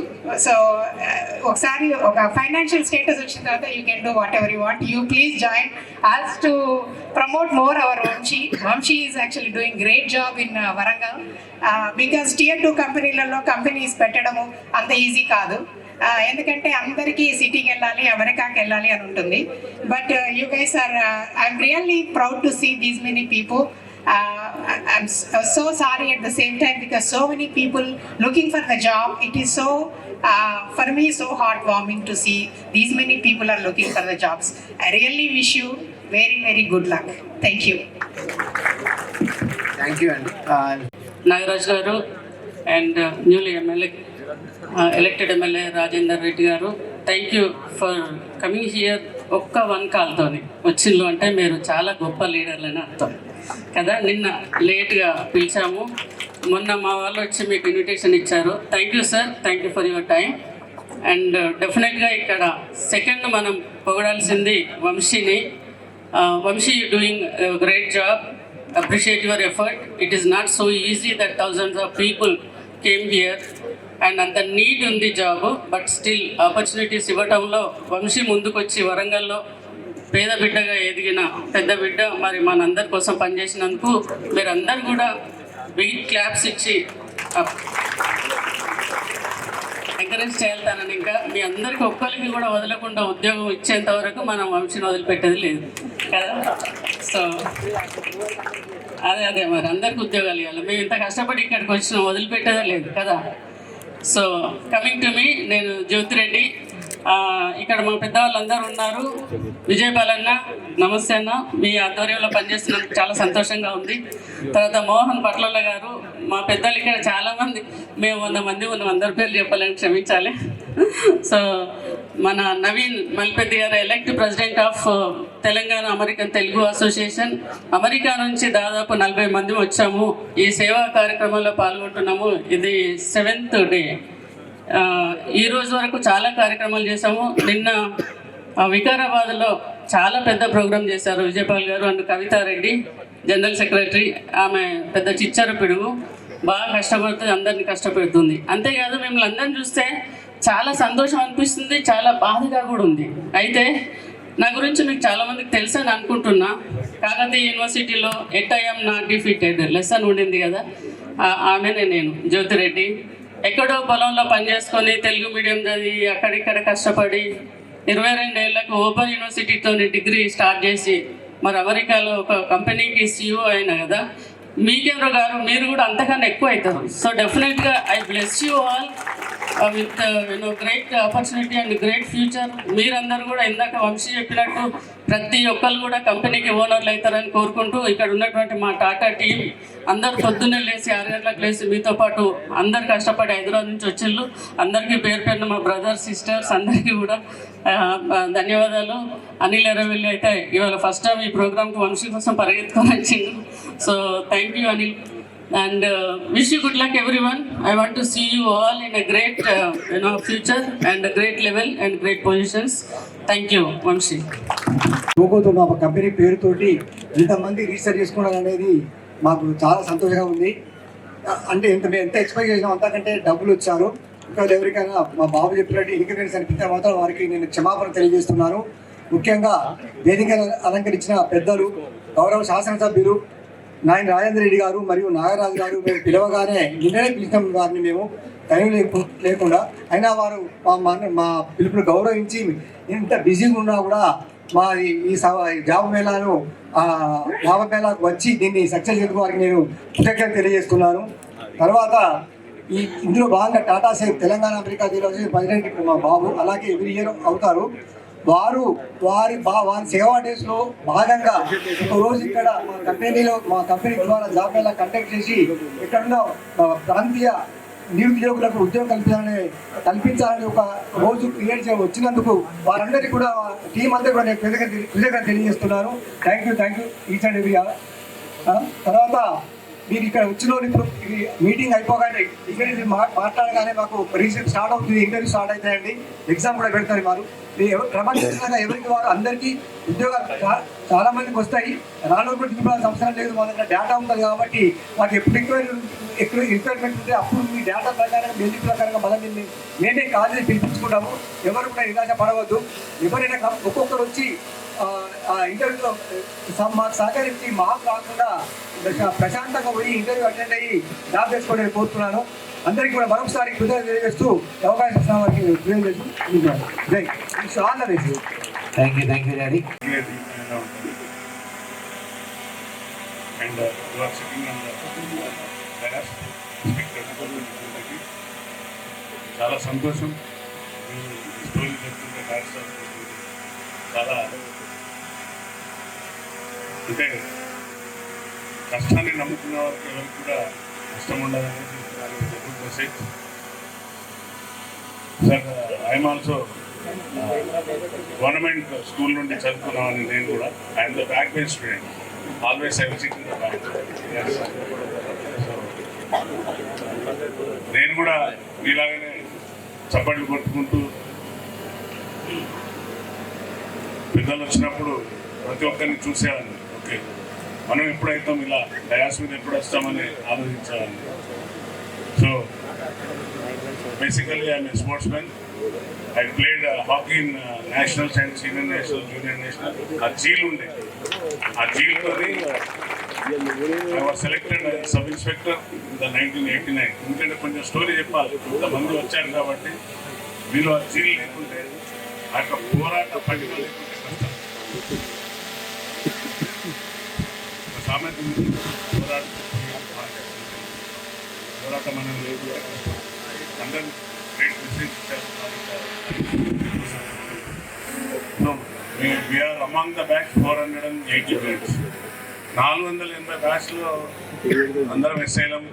సో ఒకసారి ఒక ఫైనాన్షియల్ స్టేటస్ వచ్చిన తర్వాత you can do what ever you want. You please join us to promote more our Vamshi. Vamshi is actually doing great job in Warangal because tier 2 కంపెనీలలో కంపెనీస్ పెట్టడము అంత easy కాదు. ఎందుకంటే అందరికీ సిటీకి వెళ్ళాలి, అమెరికాకి వెళ్ళాలి అని ఉంటుంది. But you guys are, I'm really proud to see these many people. I'm so sorry at the same time because so many people looking for the job. It is so for me so heartwarming to see these many people are looking for the jobs. I really wish you very very good luck. Thank you. Thank you. And Nagaraj garu and newly elected MLA Rajendra Reddy garu, thank you for coming here. ఒక్క 1 కాల్తోని వచ్చిండ్రు అంటే మీరు చాలా గొప్ప లీడర్లని అర్థం కదా. నిన్న లేట్గా పిలిచాము, మొన్న మా వాళ్ళు వచ్చి మీకు ఇన్విటేషన్ ఇచ్చారు. Thank you sir, thank you for your time. And డెఫినెట్గా ఇక్కడ సెకండ్ మనం పొగడాల్సింది వంశీని. Vamshi doing great job, appreciate your effort. It is not so easy that thousands of people came here and అంత నీడ్ ఉంది జాబ్, బట్ స్టిల్ ఆపర్చునిటీస్ ఇవ్వటంలో వంశీ ముందుకు వచ్చి వరంగల్లో పేద బిడ్డగా ఎదిగిన పెద్ద బిడ్డ మరి మనందరి కోసం పనిచేసినందుకు మీరందరూ కూడా బిగ్ క్లాప్స్ ఇచ్చి ఎంకరేజ్ చేయాలని, ఇంకా మీ అందరికీ ఒక్కరికి కూడా వదలకుండా ఉద్యోగం ఇచ్చేంత వరకు మనం వంశీని వదిలిపెట్టేది లేదు కదా. సో అదే మరి అందరికి ఉద్యోగాలు ఇవ్వాలి. మేము ఇంత కష్టపడి ఇక్కడికి వచ్చిన వదిలిపెట్టేదే లేదు కదా. సో కమింగ్ టు మీ, నేను జ్యోతిరెడ్డి. ఇక్కడ మా పెద్దవాళ్ళందరూ ఉన్నారు. విజయపాల్ అన్న, నమస్తే అన్న, మీ ఆధ్వర్యంలో పనిచేస్తున్నందుకు చాలా సంతోషంగా ఉంది. తర్వాత మోహన్ పట్లల గారు, మా పెద్దలు ఇక్కడ చాలామంది, మేము 100 మంది ఉన్నాం, అందరి పేర్లు చెప్పాలని క్షమించాలి. సో మన నవీన్ మల్పెద్ది గారు, elect president of Telangana American Telugu association. America నుంచి దాదాపు 40 మంది వచ్చాము, ఈ సేవా కార్యక్రమంలో పాల్గొంటున్నాము. ఇది 7th డే. ఈ రోజు వరకు చాలా కార్యక్రమాలు చేసాము. నిన్న వికారాబాద్లో చాలా పెద్ద ప్రోగ్రాం చేశారు విజయపాల్ గారు అండ్ కవితారెడ్డి, జనరల్ సెక్రటరీ. ఆమె పెద్ద చిచ్చర పిడుగు, బాగా కష్టపడుతుంది, అందరినీ కష్టపెడుతుంది. అంతేకాదు మిమ్మల్ని అందరిని చూస్తే చాలా సంతోషం అనిపిస్తుంది, చాలా బాధగా కూడా ఉంది. అయితే నా గురించి మీకు చాలా మందికి తెలుసు అని అనుకుంటున్నా. కాకతీయ యూనివర్సిటీలో at I'm not defeated lesson ఉండింది కదా, ఆమెనే నేను, జ్యోతిరెడ్డి. ఎక్కడో పొలంలో పనిచేసుకొని తెలుగు మీడియం చదివి అక్కడిక్కడ కష్టపడి 22 ఏళ్లకు ఓపెన్ యూనివర్సిటీతో డిగ్రీ స్టార్ట్ చేసి మరి అమెరికాలో ఒక కంపెనీకి CEO అయినా కదా. మీకెవరో గారు మీరు కూడా అంతకన్నా ఎక్కువ అవుతారు. సో డెఫినెట్గా I bless you all with great opportunity and great future. మీరందరూ కూడా ఇందాక వంశీ చెప్పినట్టు ప్రతి ఒక్కరు కూడా కంపెనీకి ఓనర్లు అవుతారని కోరుకుంటూ, ఇక్కడ ఉన్నటువంటి మా టాటా టీం అందరు పొద్దున్నే లేచి 6 గంటలకు లేచి మీతో పాటు అందరు కష్టపడి హైదరాబాద్ నుంచి వచ్చిళ్ళు. అందరికీ పేరు పేరున మా బ్రదర్స్ సిస్టర్స్ అందరికీ కూడా ధన్యవాదాలు. అనిల్ ఎర్రవెల్లి అయితే ఇవాళ ఫస్ట్ టైం ఈ ప్రోగ్రామ్కి వంశీ కోసం పరిగెత్తుకొని వచ్చిండు. So thank you Anil. And wish you good luck everyone. I want to see you all in a great future and a great level and great positions. Thank you, Vamshi. లోగోతో మా company పేరుతోటి ఇంతమంది research చేసుకోవడం అనేది మాకు చాలా సంతోషంగా ఉంది. అంటే మేము ఎంత ఎక్స్పెక్ట్ చేసినాం అంతకంటే డబ్బులు వచ్చారు. ఇంకా ఎవరికైనా మా బాబు చెప్పినట్టు ఇన్కరెన్స్ అనిపించిన మాత్రం వారికి నేను క్షమాపణ తెలియజేస్తున్నాను. ముఖ్యంగా వేదిక అలంకరించిన పెద్దలు, గౌరవ శాసనసభ్యులు నాయన రాజేంద్ర రెడ్డి గారు మరియు నాగరాజు గారు, మేము పిలవగానే నిన్ననే పిలిచాం వారిని, మేము టైం లేకుండా అయినా వారు మా పిలుపును గౌరవించి ఇంత బిజీగా ఉన్నా కూడా మా ఈ జాబ్ మేళాను లాభ మేళాకు వచ్చి దీన్ని సక్సెస్ చేసిన వారికి నేను కృతజ్ఞత తెలియజేస్తున్నాను. తర్వాత ఇందులో భాగంగా Tata safe Telangana America university president ఇప్పుడు మా బాబు, అలాగే ఎవ్రీ ఇయర్ అవుతారు. వారి సేవా డేస్లో భాగంగా ఒకరోజు ఇక్కడ మా కంపెనీ ద్వారా జాబ్ మేళా కండక్ట్ చేసి ఇక్కడున్న ప్రాంతీయ నిరుద్యోగులకు ఉద్యోగం కల్పించాలని ఒక రోజు క్రియేట్ వచ్చినందుకు వారందరికీ కూడా టీం అంతా కూడా నేను కృతజ్ఞత తెలియజేస్తున్నాను. Thank you each and every. తర్వాత మీరు ఇక్కడ వచ్చిన ఇప్పుడు మీటింగ్ అయిపోగానే ఇక్కడ మాట్లాడగానే మాకు రీసెంట్ స్టార్ట్ అవుతుంది, ఇంటర్వ్యూ స్టార్ట్ అవుతాయండి, ఎగ్జామ్ కూడా పెడతారు. ప్రపంచంగా ఎవరికి వారు అందరికీ ఉద్యోగాలు చాలా మందికి వస్తాయి. రానప్పుడు తిప్పాల్సిన అవసరం లేదు, మా దగ్గర డేటా ఉంటుంది కాబట్టి మాకు ఎప్పుడు రిక్వైర్మెంట్ ఉంటే అప్పుడు మీ డేటా ప్రకారంగా మెరిట్ ప్రకారంగా మళ్ళీ మేమే కాలేజీ పిలిపించుకుంటాము. ఎవరు కూడా నిరాశ పడవద్దు. ఎవరైనా ఒక్కొక్కరు వచ్చి ఇంటర్వ్యూలో మాకు సహకరించి మాకు కాకుండా ప్రశాంతంగా పోయి ఇంటర్వ్యూ అటెండ్ అయ్యి జాబ్ చేసుకోవడానికి కోరుతున్నాను. అందరికీ కూడా మరొకసారి కృతజ్ఞత తెలియజేస్తూ అవకాశం ఇస్తున్న వారికి థ్యాంక్ యూ డాడీ. చాలా సంతోషం స్టోరీ చెప్తుంటే చాలా అంటే కష్టాన్ని నమ్ముకున్న వారికి ఎవరికి కూడా కష్టం ఉండదనేది good message. Sir I'm also government school నుండి చదువుకున్నామని నేను కూడా. I'm the back bench student, always I visit in the back. నేను కూడా మీలాగానే చప్పట్లు కొట్టుకుంటూ పెద్దలు వచ్చినప్పుడు ప్రతి ఒక్కరిని చూసేవాడిని. ఓకే, మనం ఎప్పుడైతాం ఇలా డయాస్ మీద ఎప్పుడు వస్తామని ఆలోచించేవాడిని. So basically I'm a sports man. I played hockey in nationals and senior national, junior national. ఆ జీల్ ఉండే, ఆ జీల్తోని I was selected sub inspector in the 1989. ఎందుకంటే కొంచెం స్టోరీ చెప్పాలి, కొంతమంది వచ్చారు కాబట్టి. వీళ్ళు ఆ జీల్ లేకుంటే, ఆ యొక్క పోరాట పట్టిక లేకుంటే కష్టం. సామెత పోరాటం అనేది లేదు. అందరూ గ్రేట్ మెసేజ్ ఇచ్చారు. So we're among the batch 480 minutes. 480 బ్యాచ్లో అందరం ఎస్ఐలం.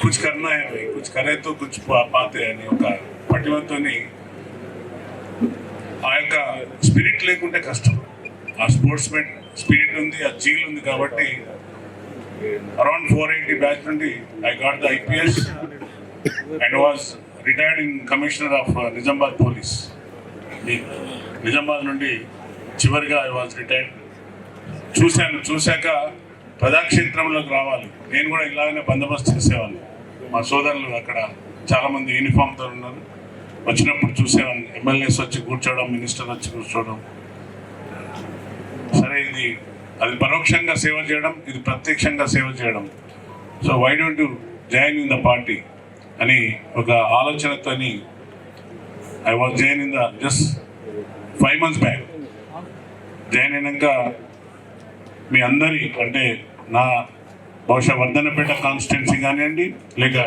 కుచ్ కర్నా హై భాయ్, కుచ్ కరే తో కుచ్ పాతే అని ఒక పటిమతో ఆ యొక్క స్పిరిట్ లేకుంటే కష్టం. ఆ స్పోర్ట్స్ మెన్ స్పిరిట్ ఉంది, ఆ జీల్ ఉంది కాబట్టి అరౌండ్ 480 బ్యాచ్ నుండి I got the IPS and was retired in commissioner of Nizamabad police. Nizamabad నుండి చివరిగా ఐ వాజ్ రిటైర్డ్. చూశాక ప్రజాక్షేత్రంలోకి రావాలి, నేను కూడా ఇలాగనే బందోబస్తు చేసేవాడిని. మా సోదరులు అక్కడ చాలామంది యూనిఫామ్తో ఉన్నారు. వచ్చినప్పుడు చూసేవాడిని, ఎమ్మెల్యేస్ వచ్చి కూర్చోవడం, మినిస్టర్ వచ్చి కూర్చోవడం. సరే, అది పరోక్షంగా సేవ చేయడం, ఇది ప్రత్యక్షంగా సేవ చేయడం. So why don't you join in the party అని ఒక ఆలోచనతోని I was join in the just 5 months back. Join అయినాక మీ అందరి అంటే నా బహుశా వర్ధనపేట కాన్స్టిట్యున్సీ కానివ్వండి, లేక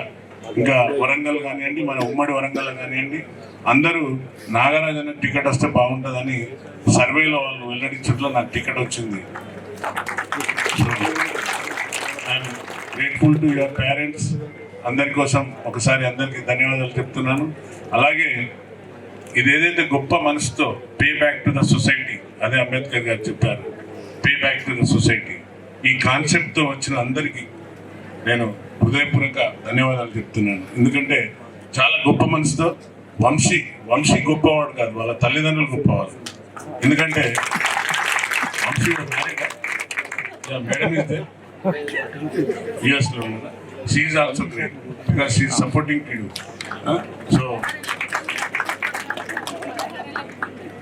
ఇంకా వరంగల్ కానివ్వండి, మన ఉమ్మడి వరంగల్ కానివ్వండి, అందరూ నాగరాజ్ అనే టికెట్ వస్తే బాగుంటుందని సర్వేలో వాళ్ళు వెల్లడించట్లో నాకు టికెట్ వచ్చింది. I'm grateful to your parents. అందరి కోసం ఒకసారి అందరికీ ధన్యవాదాలు చెప్తున్నాను. అలాగే ఇది ఏదైతే గొప్ప మనసుతో pay back to the society, అదే అంబేద్కర్ గారు చెప్పారు, pay back to the society, ఈ కాన్సెప్ట్తో వచ్చిన అందరికీ నేను హృదయపూర్వక ధన్యవాదాలు చెప్తున్నాను. ఎందుకంటే చాలా గొప్ప మనసుతో వంశీ గొప్పవాడు కాదు, వాళ్ళ తల్లిదండ్రులు గొప్పవారు. ఎందుకంటే వంశీ మేడం అయితే యుఎస్లో ఉన్నదా, she also great because she supporting to you. So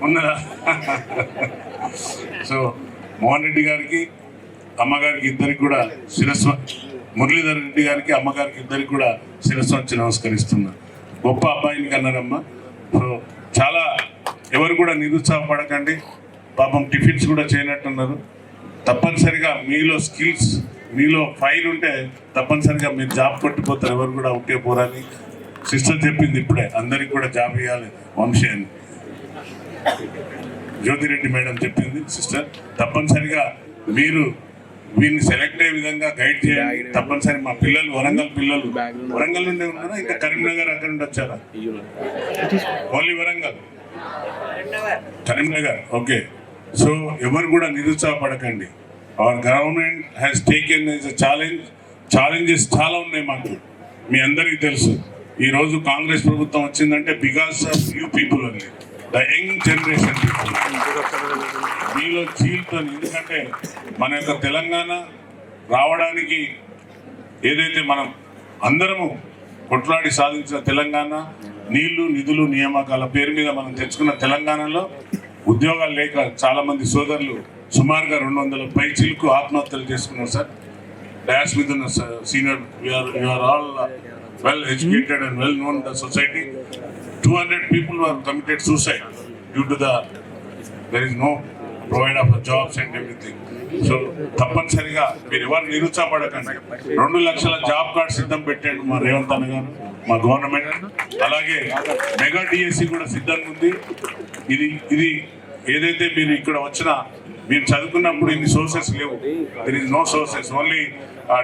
ఉన్నదా. సో మోహన్ రెడ్డి గారికి, అమ్మగారికి ఇద్దరికి కూడా శిరస్సు, మురళీధర్ రెడ్డి గారికి అమ్మగారికి ఇద్దరికి కూడా శిరస్సు వచ్చి నమస్కరిస్తున్నా. గొప్ప అబ్బాయిని కన్నారమ్మ. సో చాలా ఎవరు కూడా నిరుత్సాహపడకండి. పాపం టిఫిన్స్ కూడా చేయనట్టున్నారు. తప్పనిసరిగా మీలో స్కిల్స్, మీలో ఫైర్ ఉంటే తప్పనిసరిగా మీరు జాబ్ కొట్టిపోతారు. ఎవరు కూడా ఉంటే పోరని సిస్టర్ చెప్పింది ఇప్పుడే, అందరికి కూడా జాబ్ ఇవ్వాలి వంశీ అని జ్యోతిరెడ్డి మేడం చెప్పింది సిస్టర్. తప్పనిసరిగా మీరు వీరిని సెలెక్ట్ అయ్యే విధంగా గైడ్ చేయాలి. తప్పనిసరి మా పిల్లలు వరంగల్ నుండి ఉన్నారా, ఇంకా కరీంనగర్ అక్కడ నుండి వచ్చారా? Only Warangal, Karimnagar. Okay. So ఎవరు కూడా నిరుత్సాహపడకండి. Our government has taken as a challenges చాలా ఉన్నాయి మాకు, మీ అందరికీ తెలుసు. ఈరోజు కాంగ్రెస్ ప్రభుత్వం వచ్చిందంటే because of you people only, the young generation people. మీలో జీవితం, ఎందుకంటే మన యొక్క తెలంగాణ రావడానికి ఏదైతే మనం అందరము కొట్లాడి సాధించిన తెలంగాణ, నీళ్లు నిధులు నియామకాల పేరు మీద మనం తెచ్చుకున్న తెలంగాణలో ఉద్యోగాలు లేక చాలా మంది సోదరులు సుమారుగా 200 పైచిలకు ఆత్మహత్యలు చేసుకున్నారు సార్. డయాస్ మీద ఉన్న senior, you are all well educated and well known the society. 200 people were committed suicide due to there is no provide of jobs and everything. So తప్పనిసరిగా మీరు ఎవరు నిరుత్సాహపడకండి. 2 లక్షల జాబ్ కార్డ్ సిద్ధం పెట్టాడు మా రేవంత్ అన్న గారు, మా గవర్నమెంట్. అలాగే మెగా డిఎస్సి కూడా సిద్ధంగా ఉంది. ఇది ఏదైతే మీరు ఇక్కడ వచ్చిన, మీరు చదువుకున్నప్పుడు ఇన్ని సోర్సెస్ లేవు. There is no sources, only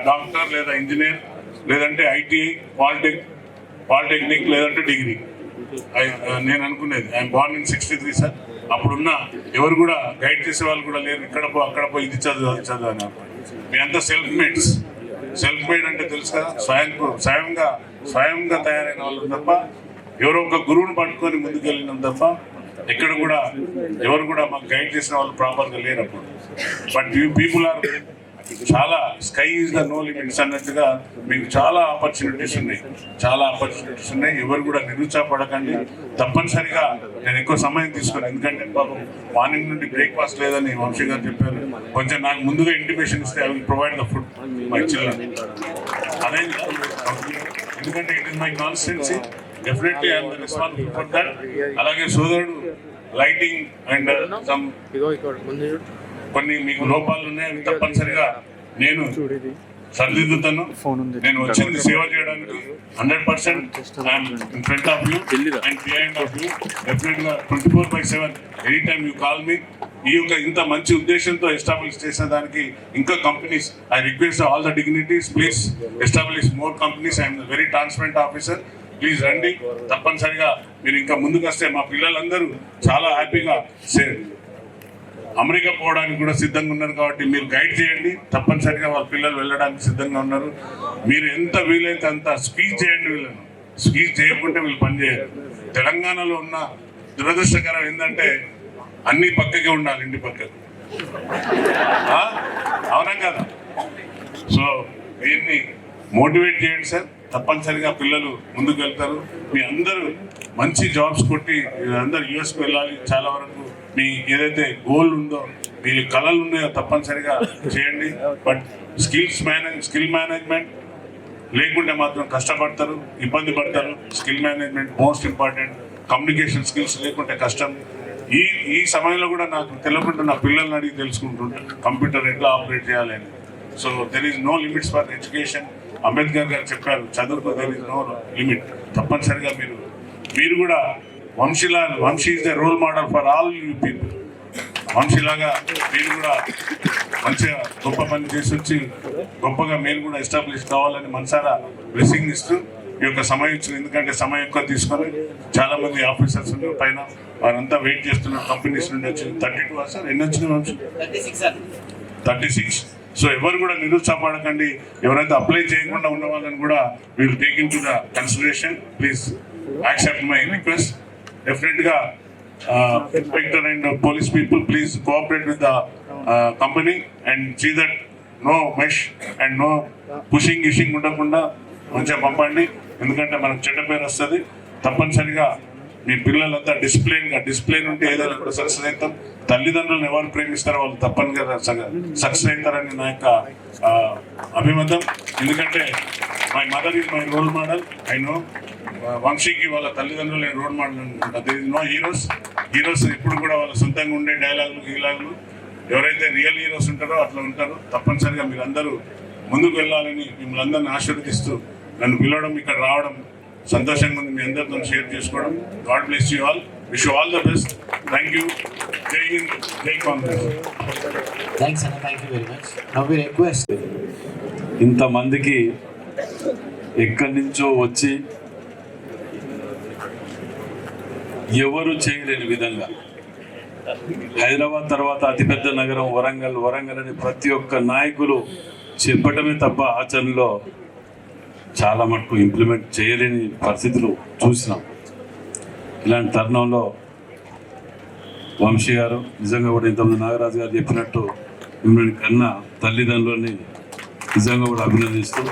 doctor లేదా ఇంజనీర్, లేదంటే ఐటీఐ, పాలిటెక్నిక్, లేదంటే డిగ్రీ. నేను అనుకునేది, ఐఎమ్ బోర్న్ ఇన్ 63 సార్. అప్పుడున్న ఎవరు కూడా గైడ్ చేసే వాళ్ళు కూడా లేరు. ఇక్కడ అక్కడ పోయి ఇది చదువు అది చదువు అని. మీ అంతా సెల్ఫ్ మేడ్ అంటే తెలుసు కదా, స్వయంగా తయారైన వాళ్ళు తప్ప, ఎవరో ఒక గురువుని పట్టుకొని ముందుకెళ్ళినాం తప్ప ఎక్కడ కూడా ఎవరు కూడా మాకు గైడ్ చేసిన వాళ్ళు ప్రాపర్గా లేరు అప్పుడు. బట్ యూ పీపుల్ ఆర్ చాలా sky is the no limits అన్నట్టుగా మీకు చాలా ఆపర్చునిటీస్ ఉన్నాయి. ఎవరు కూడా నిరుత్సాహపడకండి. తప్పనిసరిగా నేను ఎక్కువ సమయం తీసుకున్నాను, ఎందుకంటే పాపం మార్నింగ్ నుండి బ్రేక్ఫాస్ట్ లేదని వంశీ గారు చెప్పారు. కొంచెం నాకు ముందుగా ఇంటిమేషన్ ఇస్తే I will provide the food my children. అదే, ఎందుకంటే it is my constituency, definitely I'm the responsible for that. అలాగే సోదరుడు లైటింగ్ అండ్ సమ్ కొన్ని మీకు లోపాలు ఉన్నాయి, తప్పనిసరిగా నేను సరిదిద్దుతాను. నేను వచ్చింది సేవ చేయడానికి 100% I'm in front of you and behind of you. డెఫినెట్గా 24/7 any time you call me. ఈ యొక్క ఇంత మంచి ఉద్దేశంతో ఎస్టాబ్లిష్ చేసిన దానికి ఇంకా companies, I request all the dignities, please establish more companies. I'm very transparent officer. Please రండి. తప్పనిసరిగా మీరు ఇంకా ముందుకు వస్తే మా పిల్లలందరూ చాలా హ్యాపీగా అమెరికా పోవడానికి కూడా సిద్ధంగా ఉన్నారు. కాబట్టి మీరు గైడ్ చేయండి. తప్పనిసరిగా వాళ్ళ పిల్లలు వెళ్ళడానికి సిద్ధంగా ఉన్నారు. మీరు ఎంత వీలైతే అంత స్క్వీజ్ చేయండి. వీళ్ళను స్క్వీజ్ చేయకుంటే వీళ్ళు పనిచేయరు. తెలంగాణలో ఉన్న దురదృష్టకరం ఏంటంటే అన్ని పక్కకే ఉండాలి, ఇంటి పక్కకు. అవునా కదా? సో దీన్ని మోటివేట్ చేయండి సార్. తప్పనిసరిగా పిల్లలు ముందుకు వెళ్తారు. మీ అందరూ మంచి జాబ్స్ కొట్టి అందరు యూఎస్కి వెళ్ళాలి. చాలా వరకు మీ ఏదైతే గోల్ ఉందో, మీ కళలు ఉన్నాయో తప్పనిసరిగా చేయండి. బట్ స్కిల్ మేనేజ్మెంట్ లేకుంటే మాత్రం కష్టపడతారు, ఇబ్బంది పడతారు. Skill management most important. Communication skills లేకుంటే కష్టం. ఈ సమయంలో కూడా నాకు తెలియకుండా నా పిల్లల్ని అడిగి తెలుసుకుంటుంటాను కంప్యూటర్ ఎట్లా ఆపరేట్ చేయాలి అని. So there is no limits for education. Ambedkar గారు చెప్పారు, చదువుకు దెర్ ఈజ్ నో లిమిట్. తప్పనిసరిగా మీరు కూడా Vamshi is the role model for all you people. వంశీలాగా మీరు కూడా మంచిగా గొప్ప పని చేసి వచ్చి గొప్పగా మీరు కూడా ఎస్టాబ్లిష్ కావాలని మనసారా బ్లెస్సింగ్ ఇస్తూ ఈ యొక్క సమయం ఇచ్చిన, ఎందుకంటే సమయం ఎక్కువ తీసుకొని చాలా మంది ఆఫీసర్స్ పైన వారంతా వెయిట్ చేస్తున్నారు. కంపెనీస్ నుండి వచ్చి 32 సార్ ఎన్ని వచ్చినాయి వంశీ? 36. సో ఎవరు కూడా నిరుత్సాహపడకండి. ఎవరైతే అప్లై చేయకుండా ఉన్న వాళ్ళని కూడా we'll take in to the consideration. Please accept my request. డెఫినెట్గా inspector and police people, please cooperate with the company and see that no mesh and no pushing ఉండకుండా మంచిగా పంపండి. ఎందుకంటే మనకు చెడ్డ పేరు వస్తుంది. తప్పనిసరిగా మీ పిల్లలంతా డిసిప్లైన్ ఉంటే ఏదైనా కూడా సక్సెస్ అవుతాం. తల్లిదండ్రులను ఎవరు ప్రేమిస్తారో వాళ్ళు తప్పనిసరిగా సక్సెస్ అవుతారని నా యొక్క అభిమతం. ఎందుకంటే my mother is my role model. I know వంశీకి వాళ్ళ తల్లిదండ్రులు రోల్ మోడల్ అనుకుంటా. దేర్ ఇస్ నో హీరోస్ ఎప్పుడు కూడా వాళ్ళ సొంతంగా ఉండే డైలాగులు ఎవరైతే రియల్ హీరోస్ ఉంటారో అట్లా ఉంటారు. తప్పనిసరిగా మీరందరూ ముందుకు వెళ్ళాలని మిమ్మల్ని అందరిని ఆశీర్వదిస్తూ నన్ను పిలవడం, ఇక్కడ రావడం సంతోషంగా ఉంది. మీ అందరితో షేర్ చేసుకోవడం. God bless you all. Wish you all the best. Thank you. జై హింద్, జై కాంగ్రెస్. థ్యాంక్స్ అన్న, thank you very much. Now we request ఇంతమందికి ఎక్కడి నుంచో వచ్చి ఎవరు చేయలేని విధంగా హైదరాబాద్ తర్వాత అతిపెద్ద నగరం వరంగల్ అని ప్రతి ఒక్క నాయకులు చెప్పటమే తప్ప ఆచరణలో చాలా మటుకు ఇంప్లిమెంట్ చేయలేని పరిస్థితులు చూసినాం. ఇలాంటి తరుణంలో వంశీ గారు నిజంగా కూడా ఇంతమంది నాగరాజు గారు చెప్పినట్టు మిమ్మల్ని కన్నా తల్లిదండ్రులని నిజంగా కూడా అభినందిస్తూ,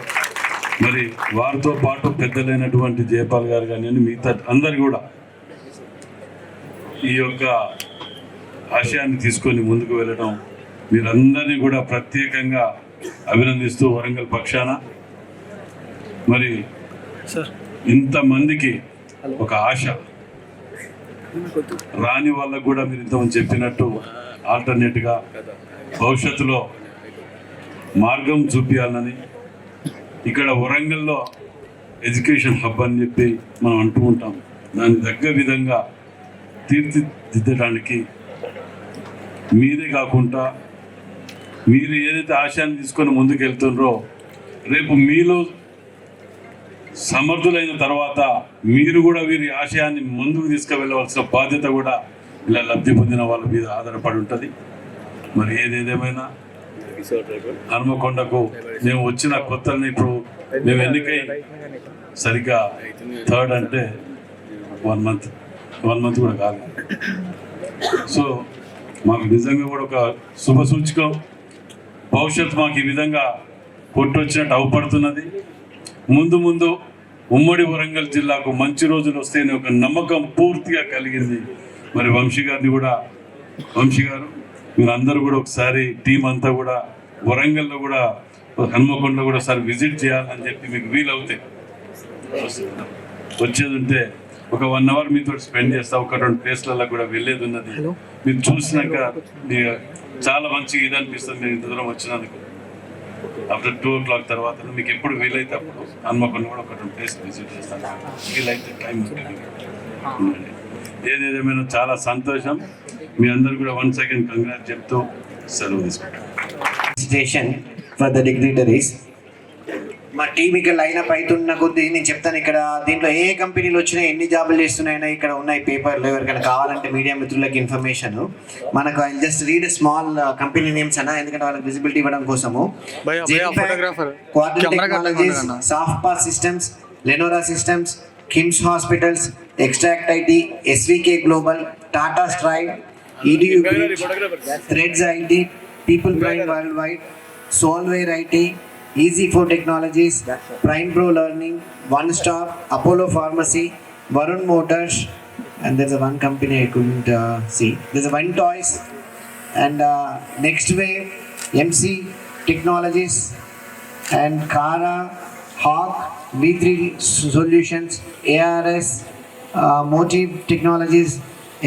మరి వారితో పాటు పెద్దలైనటువంటి జయపాల్ గారు కానీ మిగతా అందరు కూడా ఈ యొక్క ఆశయాన్ని తీసుకొని ముందుకు వెళ్ళడం మీరందరినీ కూడా ప్రత్యేకంగా అభినందిస్తూ వరంగల్ పక్షాన మరి ఇంతమందికి ఒక ఆశ రాని వాళ్ళకు కూడా మీరు ఇంతమంది చెప్పినట్టు ఆల్టర్నేట్గా భవిష్యత్తులో మార్గం చూపించాలని ఇక్కడ వరంగల్లో ఎడ్యుకేషన్ హబ్ అని చెప్పి మనం అంటూ ఉంటాం. దాని తగ్గ విధంగా తీర్చిదిద్దడానికి మీరే కాకుండా మీరు ఏదైతే ఆశయాన్ని తీసుకొని ముందుకు వెళ్తున్నారో రేపు మీలో సమర్థులైన తర్వాత మీరు కూడా వీరి ఆశయాన్ని ముందుకు తీసుకువెళ్ళవలసిన బాధ్యత కూడా ఇలా లబ్ధి పొందిన వాళ్ళ మీద ఆధారపడి ఉంటుంది. మరి ఏదేదేమైనా హనుమకొండకు మేము వచ్చిన కొత్తల్ని ఇప్పుడు మేము ఎన్నికై సరిగ్గా 3rd అంటే 1 మంత్ కూడా కాదు. సో మాకు నిజంగా కూడా ఒక శుభ సూచకం. భవిష్యత్తు మాకు ఈ విధంగా కొట్టొచ్చినట్టు అవపడుతున్నది. ముందు ఉమ్మడి వరంగల్ జిల్లాకు మంచి రోజులు వస్తాయని ఒక నమ్మకం పూర్తిగా కలిగింది. మరి వంశీ గారు మీరందరూ కూడా ఒకసారి టీం అంతా కూడా వరంగల్లో కూడా హనుమకొండలో కూడా ఒకసారి విజిట్ చేయాలని చెప్పి మీకు వీలవుతాయి. వచ్చేది ఉంటే ఒక 1 hour మీతో స్పెండ్ చేస్తా. ఒక 2 ప్లేస్లలో కూడా వెళ్ళేది ఉన్నది. మీరు చూసినాక చాలా మంచి ఇది అనిపిస్తుంది. మీరు ఇంత దూరం వచ్చినందుకు ఆఫ్టర్ 2 o'clock తర్వాత మీకు ఎప్పుడు వీలైతే అప్పుడు హనుమకొండ కూడా ఒక 2 ప్లేస్ విజిట్ చేస్తాను. వీలైతే టైం ఉంటుంది. ఏదేమైనా చాలా సంతోషం. మీ అందరూ కూడా once again కంగ్రాట్ చెప్తూ సెలవు తీసుకుంటాం. ఫర్ ద డిగ్నిటరీస్ మా టీం ఇక్కడ లైనప్ అవుతున్న కొద్దీ నేను చెప్తాను. ఇక్కడ దీంట్లో ఏ కంపెనీలు వచ్చినాయి, ఎన్ని జాబులు చేస్తున్నాయో ఇక్కడ ఉన్నాయి పేపర్లు. ఎవరికైనా కావాలంటే మీడియా మిత్రులకి ఇన్ఫర్మేషన్ మనకు I just read small company names అన్న, ఎందుకంటే వాళ్ళకి విజిబిలిటీ ఇవ్వడం కోసము. Quarter Technologies, Soft Pass Systems, Lenora Systems, KIMS hospitals, Extract IT, SVK Global, Tata Strive, EDU Threads IT, People Prime worldwide, Solware IT, Easy4 Technologies, Prime Pro Learning, One Stop, Apollo Pharmacy, Varun Motors, and there's a one company I couldn't see. There's a One Toys, and Next Wave, MC Technologies, and Kara, Hawk, V3 Solutions, ARS, Motive Technologies,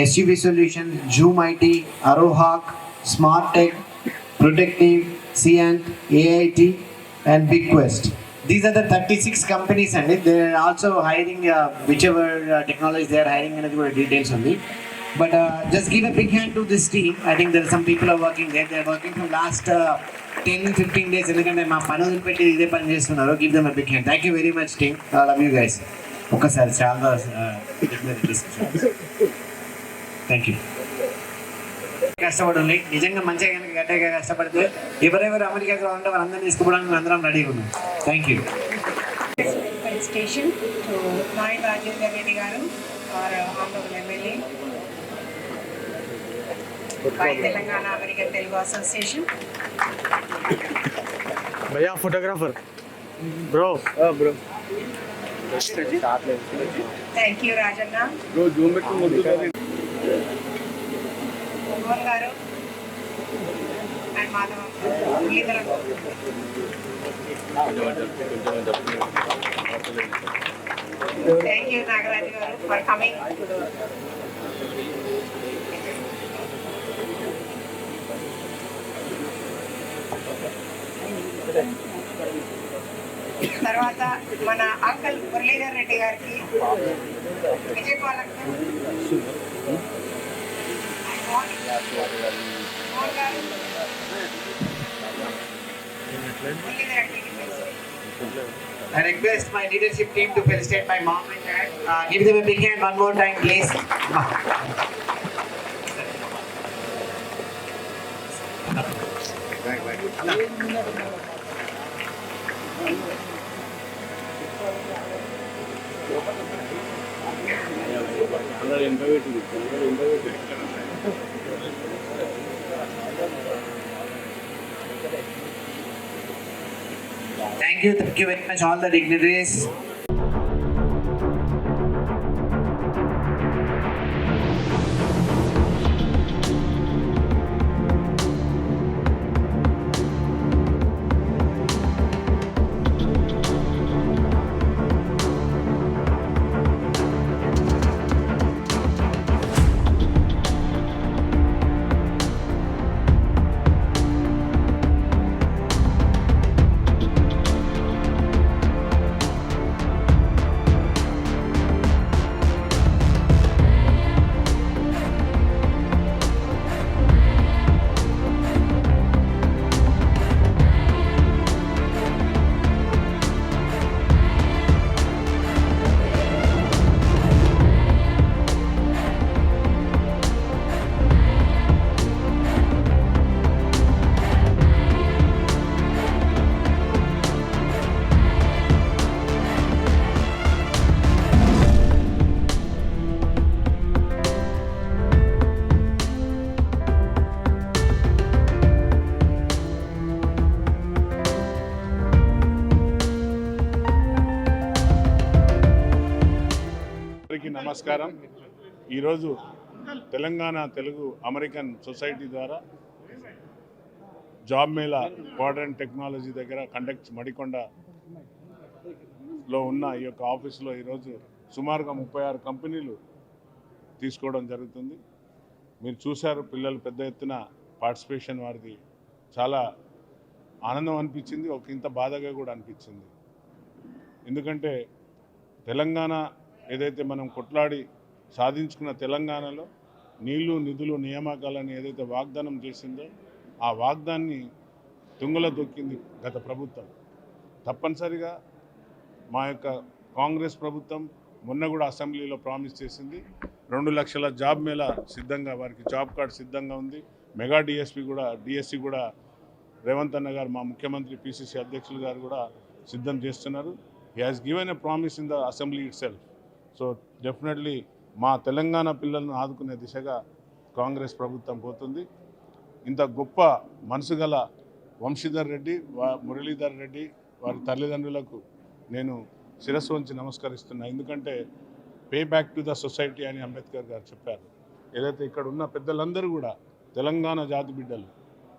SUV Solutions, Zoom IT, Arohawk, Smart Tech, Protective, Cient, AIT, and BigQuest. These are the 36 companies, and they are also hiring whichever technologies they are hiring, and the details only. But just give a big hand to this team. I think there are some people are working there. They are working from last 10-15 days. ఎందుకంటే మా పని వదిలిపెట్టి ఇదే పని చేస్తున్నారు. Give them a big hand. Thank you very much, team. I love you guys. ఒక్కసారి చాలా thank you. కష్టపడండి, నిజంగా మంచిగా కనుక గట్టిగా కష్టపడితే ఎవరెవరు అమెరికాకి ఉంటే వాళ్ళందరినీ తీసుకుపోవడానికి అందరం రెడీగా ఉన్నాం. Thank you. Station to Nayini Rajender Reddy గారు are honourable MLA by Telangana American Telugu Association. భయ్యా photographer bro bro thank you Rajanna. Bro zoom పెట్టి మోహన్ గారు and Madhava Muralidharan. Thank you Nagaraju గారు ఫర్ కమింగ్. తర్వాత మన అంకల్ మురళీధర్ రెడ్డి గారికి విజయపాలక I request my leadership team to felicitate my mom and dad. Give them a big hand one more time, please. Thank you very much, all the dignitaries. నమస్కారం. ఈరోజు Telangana Telugu American society ద్వారా job Mela modern technology దగ్గర మడికొండలో ఉన్న ఈ యొక్క ఆఫీసులో ఈరోజు సుమారుగా 36 కంపెనీలు తీసుకోవడం జరుగుతుంది. మీరు చూశారు, పిల్లలు పెద్ద ఎత్తున పార్టిసిపేషన్ వారిది చాలా ఆనందం అనిపించింది, ఒక ఇంత బాధగా కూడా అనిపించింది. ఎందుకంటే తెలంగాణ ఏదైతే మనం కొట్లాడి సాధించుకున్న తెలంగాణలో నీళ్లు నిధులు నియామకాలను ఏదైతే వాగ్దానం చేసిందో ఆ వాగ్దాన్ని తుంగలో దొక్కింది గత ప్రభుత్వం. తప్పనిసరిగా మా యొక్క కాంగ్రెస్ ప్రభుత్వం మొన్న కూడా అసెంబ్లీలో ప్రామిస్ చేసింది 2 లక్షల జాబ్ మేళా సిద్ధంగా, వారికి జాబ్ కార్డ్ సిద్ధంగా ఉంది. మెగా డిఎస్సి కూడా రేవంత్ అన్న గారు, మా ముఖ్యమంత్రి పిసిసి అధ్యక్షులు గారు కూడా సిద్ధం చేస్తున్నారు. He has given a promise in the assembly it self. So definitely మా తెలంగాణ పిల్లలను ఆదుకునే దిశగా కాంగ్రెస్ ప్రభుత్వం పోతుంది. ఇంత గొప్ప మనసు గల వంశీధర్ రెడ్డి, మురళీధర్ రెడ్డి వారి తల్లిదండ్రులకు నేను శిరస్సు వంచి నమస్కరిస్తున్నా. ఎందుకంటే pay back to the society అని అంబేద్కర్ గారు చెప్పారు. ఏదైతే ఇక్కడ ఉన్న పెద్దలందరూ కూడా తెలంగాణ జాతి బిడ్డలు,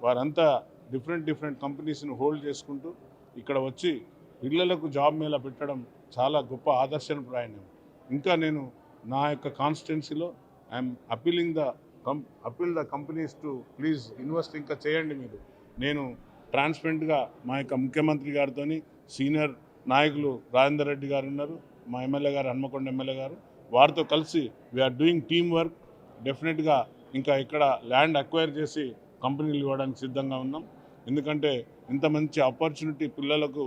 వారంతా డిఫరెంట్ కంపెనీస్ని హోల్డ్ చేసుకుంటూ ఇక్కడ వచ్చి పిల్లలకు జాబ్ మేళా పెట్టడం చాలా గొప్ప ఆదర్శప్రాయం. ఇంకా నేను నా యొక్క కాన్స్టిట్యున్సీలో I'm appeal the companies to please invest ఇంకా చేయండి మీరు. నేను ట్రాన్స్పరెంట్గా మా యొక్క ముఖ్యమంత్రి గారితో, సీనియర్ నాయకులు రాజేందర్ రెడ్డి గారు ఉన్నారు, మా ఎమ్మెల్యే గారు హన్మకొండ ఎమ్మెల్యే గారు, వారితో కలిసి వీఆర్ డూయింగ్ టీమ్ వర్క్. డెఫినెట్గా ఇంకా ఇక్కడ ల్యాండ్ అక్వైర్ చేసి కంపెనీలు ఇవ్వడానికి సిద్ధంగా ఉన్నాం. ఎందుకంటే ఇంత మంచి ఆపర్చునిటీ పిల్లలకు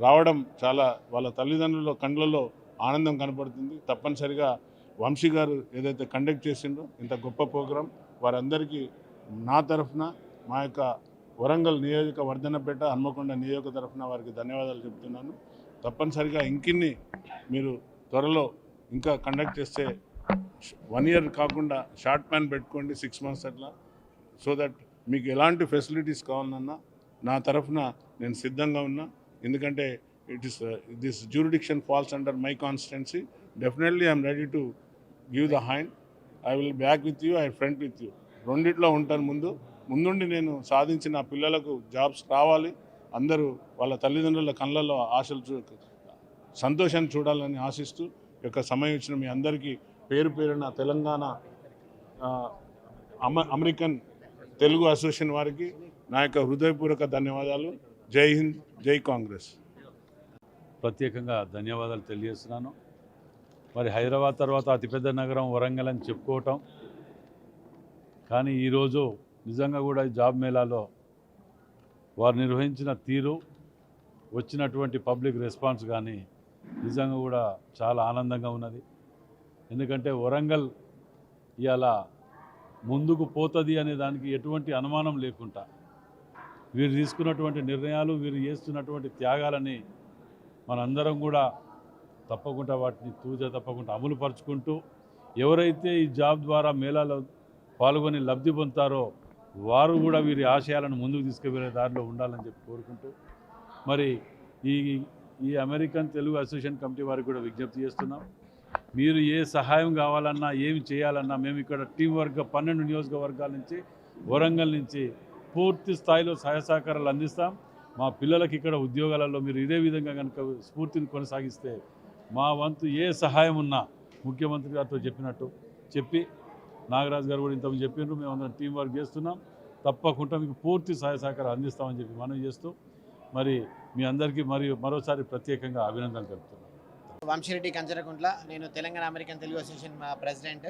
రావడం చాలా వాళ్ళ తల్లిదండ్రుల కండ్లలో ఆనందం కనపడుతుంది. తప్పనిసరిగా వంశీ గారు ఏదైతే కండక్ట్ చేసిండ్రో ఇంత గొప్ప ప్రోగ్రాం, వారందరికీ నా తరఫున, మా యొక్క వరంగల్ వర్ధన్నపేట హన్మకొండ నియోజక తరఫున వారికి ధన్యవాదాలు చెప్తున్నాను. తప్పనిసరిగా ఇంకిన్ని మీరు త్వరలో ఇంకా కండక్ట్ చేస్తే 1 year కాకుండా షార్ట్ ప్లాన్ పెట్టుకోండి, 6 months అట్లా. సో దట్ మీకు ఎలాంటి ఫెసిలిటీస్ కావాలన్నా నా తరఫున నేను సిద్ధంగా ఉన్నా. ఎందుకంటే this jurisdiction falls under my constituency. Definitely I'm ready to give the hand. I will back with you, I front with you. రెండిట్లో ఉంటాను. ముందుండి నేను సాధించిన పిల్లలకు జాబ్స్ రావాలి, అందరూ వాళ్ళ తల్లిదండ్రుల కళ్ళల్లో ఆశలు సంతోషాన్ని చూడాలని ఆశిస్తూ యొక్క సమయం ఇచ్చిన మీ అందరికీ పేరు పేరున తెలంగాణ అమెరికన్ తెలుగు అసోసియేషన్ వారికి నా యొక్క హృదయపూర్వక ధన్యవాదాలు. జై హింద్, జై కాంగ్రెస్. ప్రత్యేకంగా ధన్యవాదాలు తెలియజేస్తున్నాను. మరి హైదరాబాద్ తర్వాత అతిపెద్ద నగరం వరంగల్ అని చెప్పుకోవటం, కానీ ఈరోజు నిజంగా కూడా ఈ జాబ్ మేళాలో వారు నిర్వహించిన తీరు, వచ్చినటువంటి పబ్లిక్ రెస్పాన్స్ కానీ నిజంగా కూడా చాలా ఆనందంగా ఉన్నది. ఎందుకంటే వరంగల్ ఇవాళ ముందుకు పోతుంది అనే దానికి ఎటువంటి అనుమానం లేకుండా వీరు తీసుకున్నటువంటి నిర్ణయాలు, వీరు చేస్తున్నటువంటి త్యాగాలని మనందరం కూడా తప్పకుండా వాటిని తప్పకుండా అమలు పరుచుకుంటూ, ఎవరైతే ఈ జాబ్ ద్వారా మేళాలో పాల్గొని లబ్ధి పొందుతారో వారు కూడా వీరి ఆశయాలను ముందుకు తీసుకువెళ్ళే దారిలో ఉండాలని చెప్పి కోరుకుంటూ, మరి ఈ అమెరికన్ తెలుగు అసోసియేషన్ కమిటీ వారికి కూడా విజ్ఞప్తి చేస్తున్నాం. మీరు ఏ సహాయం కావాలన్నా, ఏమి చేయాలన్నా మేము ఇక్కడ టీం వర్క్ 12 నియోజకవర్గాల నుంచి, వరంగల్ నుంచి పూర్తి స్థాయిలో సహాయ సహకారాలు అందిస్తాం. మా పిల్లలకి ఇక్కడ ఉద్యోగాలలో మీరు ఇదే విధంగా కనుక స్ఫూర్తిని కొనసాగిస్తే మా వంతు ఏ సహాయం ఉన్నా ముఖ్యమంత్రి గారితో చెప్పి నాగరాజు గారు కూడా ఇంతకు చెప్పినారు, మేమందరం టీం వర్క్ చేస్తున్నాం, తప్పకుండా మీకు పూర్తి సహాయ సహకారం అందిస్తామని చెప్పి మనం చేస్తూ మరి మీ అందరికీ మరోసారి ప్రత్యేకంగా అభినందనలు తెలుపుతున్నాం. వంశీరెడ్డి కంచరకుంట్ల, నేను Telangana American Telugu Association president.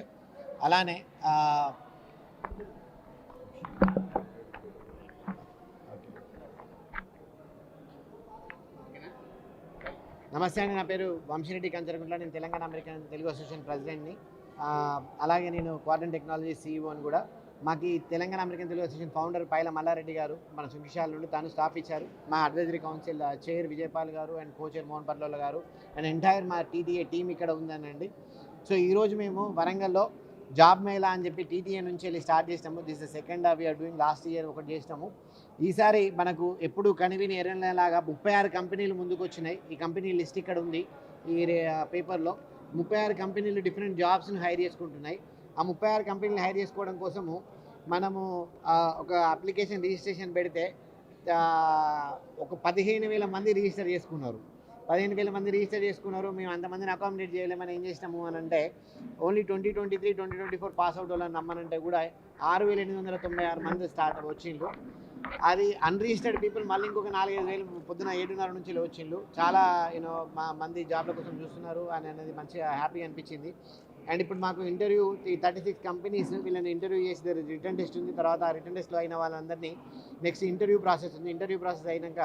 అలానే నమస్తే అండి, నా పేరు వంశీరెడ్డి కంచరకుంట్ల, నేను తెలంగాణ అమెరికన్ తెలుగు అసోసియేషన్ ప్రెసిడెంట్ని. అలాగే నేను క్వార్టన్ టెక్నాలజీ CEO అని కూడా. మాకు ఈ Telangana American Telugu Association founder Paila Mallareddy గారు మన సుఖిశాల నుండి తాను స్టాఫ్ ఇచ్చారు. మా అడ్వైజరీ కౌన్సిల్ చైర్ విజయపాల్ గారు అండ్ కోచర్ మోహన్ పర్లోల గారు అండ్ ఎంటైర్ మా TTA టీం ఇక్కడ ఉందనండి. సో ఈరోజు మేము వరంగల్లో జాబ్ మేళా అని చెప్పి TTA నుంచి వెళ్ళి స్టార్ట్ చేసినాము. This the second we are doing. Last year ఒకటి చేసినాము. ఈసారి మనకు ఎప్పుడు కనివిని ఎర్రలాగా 36 కంపెనీలు ముందుకు వచ్చినాయి. ఈ కంపెనీ లిస్ట్ ఇక్కడ ఉంది ఈ పేపర్లో. 36 కంపెనీలు డిఫరెంట్ జాబ్స్ని హైర్ చేసుకుంటున్నాయి. ఆ 36 కంపెనీలు హైర్ చేసుకోవడం కోసము మనము ఒక అప్లికేషన్ రిజిస్ట్రేషన్ పెడితే ఒక 15,000 మంది రిజిస్టర్ చేసుకున్నారు. 15,000 మంది రిజిస్టర్ చేసుకున్నారు. మేము అంతమందిని అకామిడేట్ చేయలేమని ఏం చేసినాము అని అంటే ఓన్లీ 2023, 2024 పాస్ అవుట్ వాళ్ళని నమ్మనంటే కూడా 6,896 మంది స్టార్ట్ వచ్చిండ్రు. అది అన్రిజిస్టర్డ్ పీపుల్ మళ్ళీ ఇంకొక 4,500 పొద్దున 7:30 నుంచి వచ్చిండ్రు. చాలా మంది జాబ్ల కోసం చూస్తున్నారు అని అనేది మంచిగా హ్యాపీగా అనిపించింది. అండ్ ఇప్పుడు మాకు ఇంటర్వ్యూ ఈ 36 కంపెనీస్ వీళ్ళని ఇంటర్వ్యూ చేసి రిటర్న్ టెస్ట్ ఉంది. తర్వాత ఆ రిటర్న్ టెస్ట్లో అయిన వాళ్ళందరినీ నెక్స్ట్ ఇంటర్వ్యూ ప్రాసెస్ ఉంది. ఇంటర్వ్యూ ప్రాసెస్ అయినాక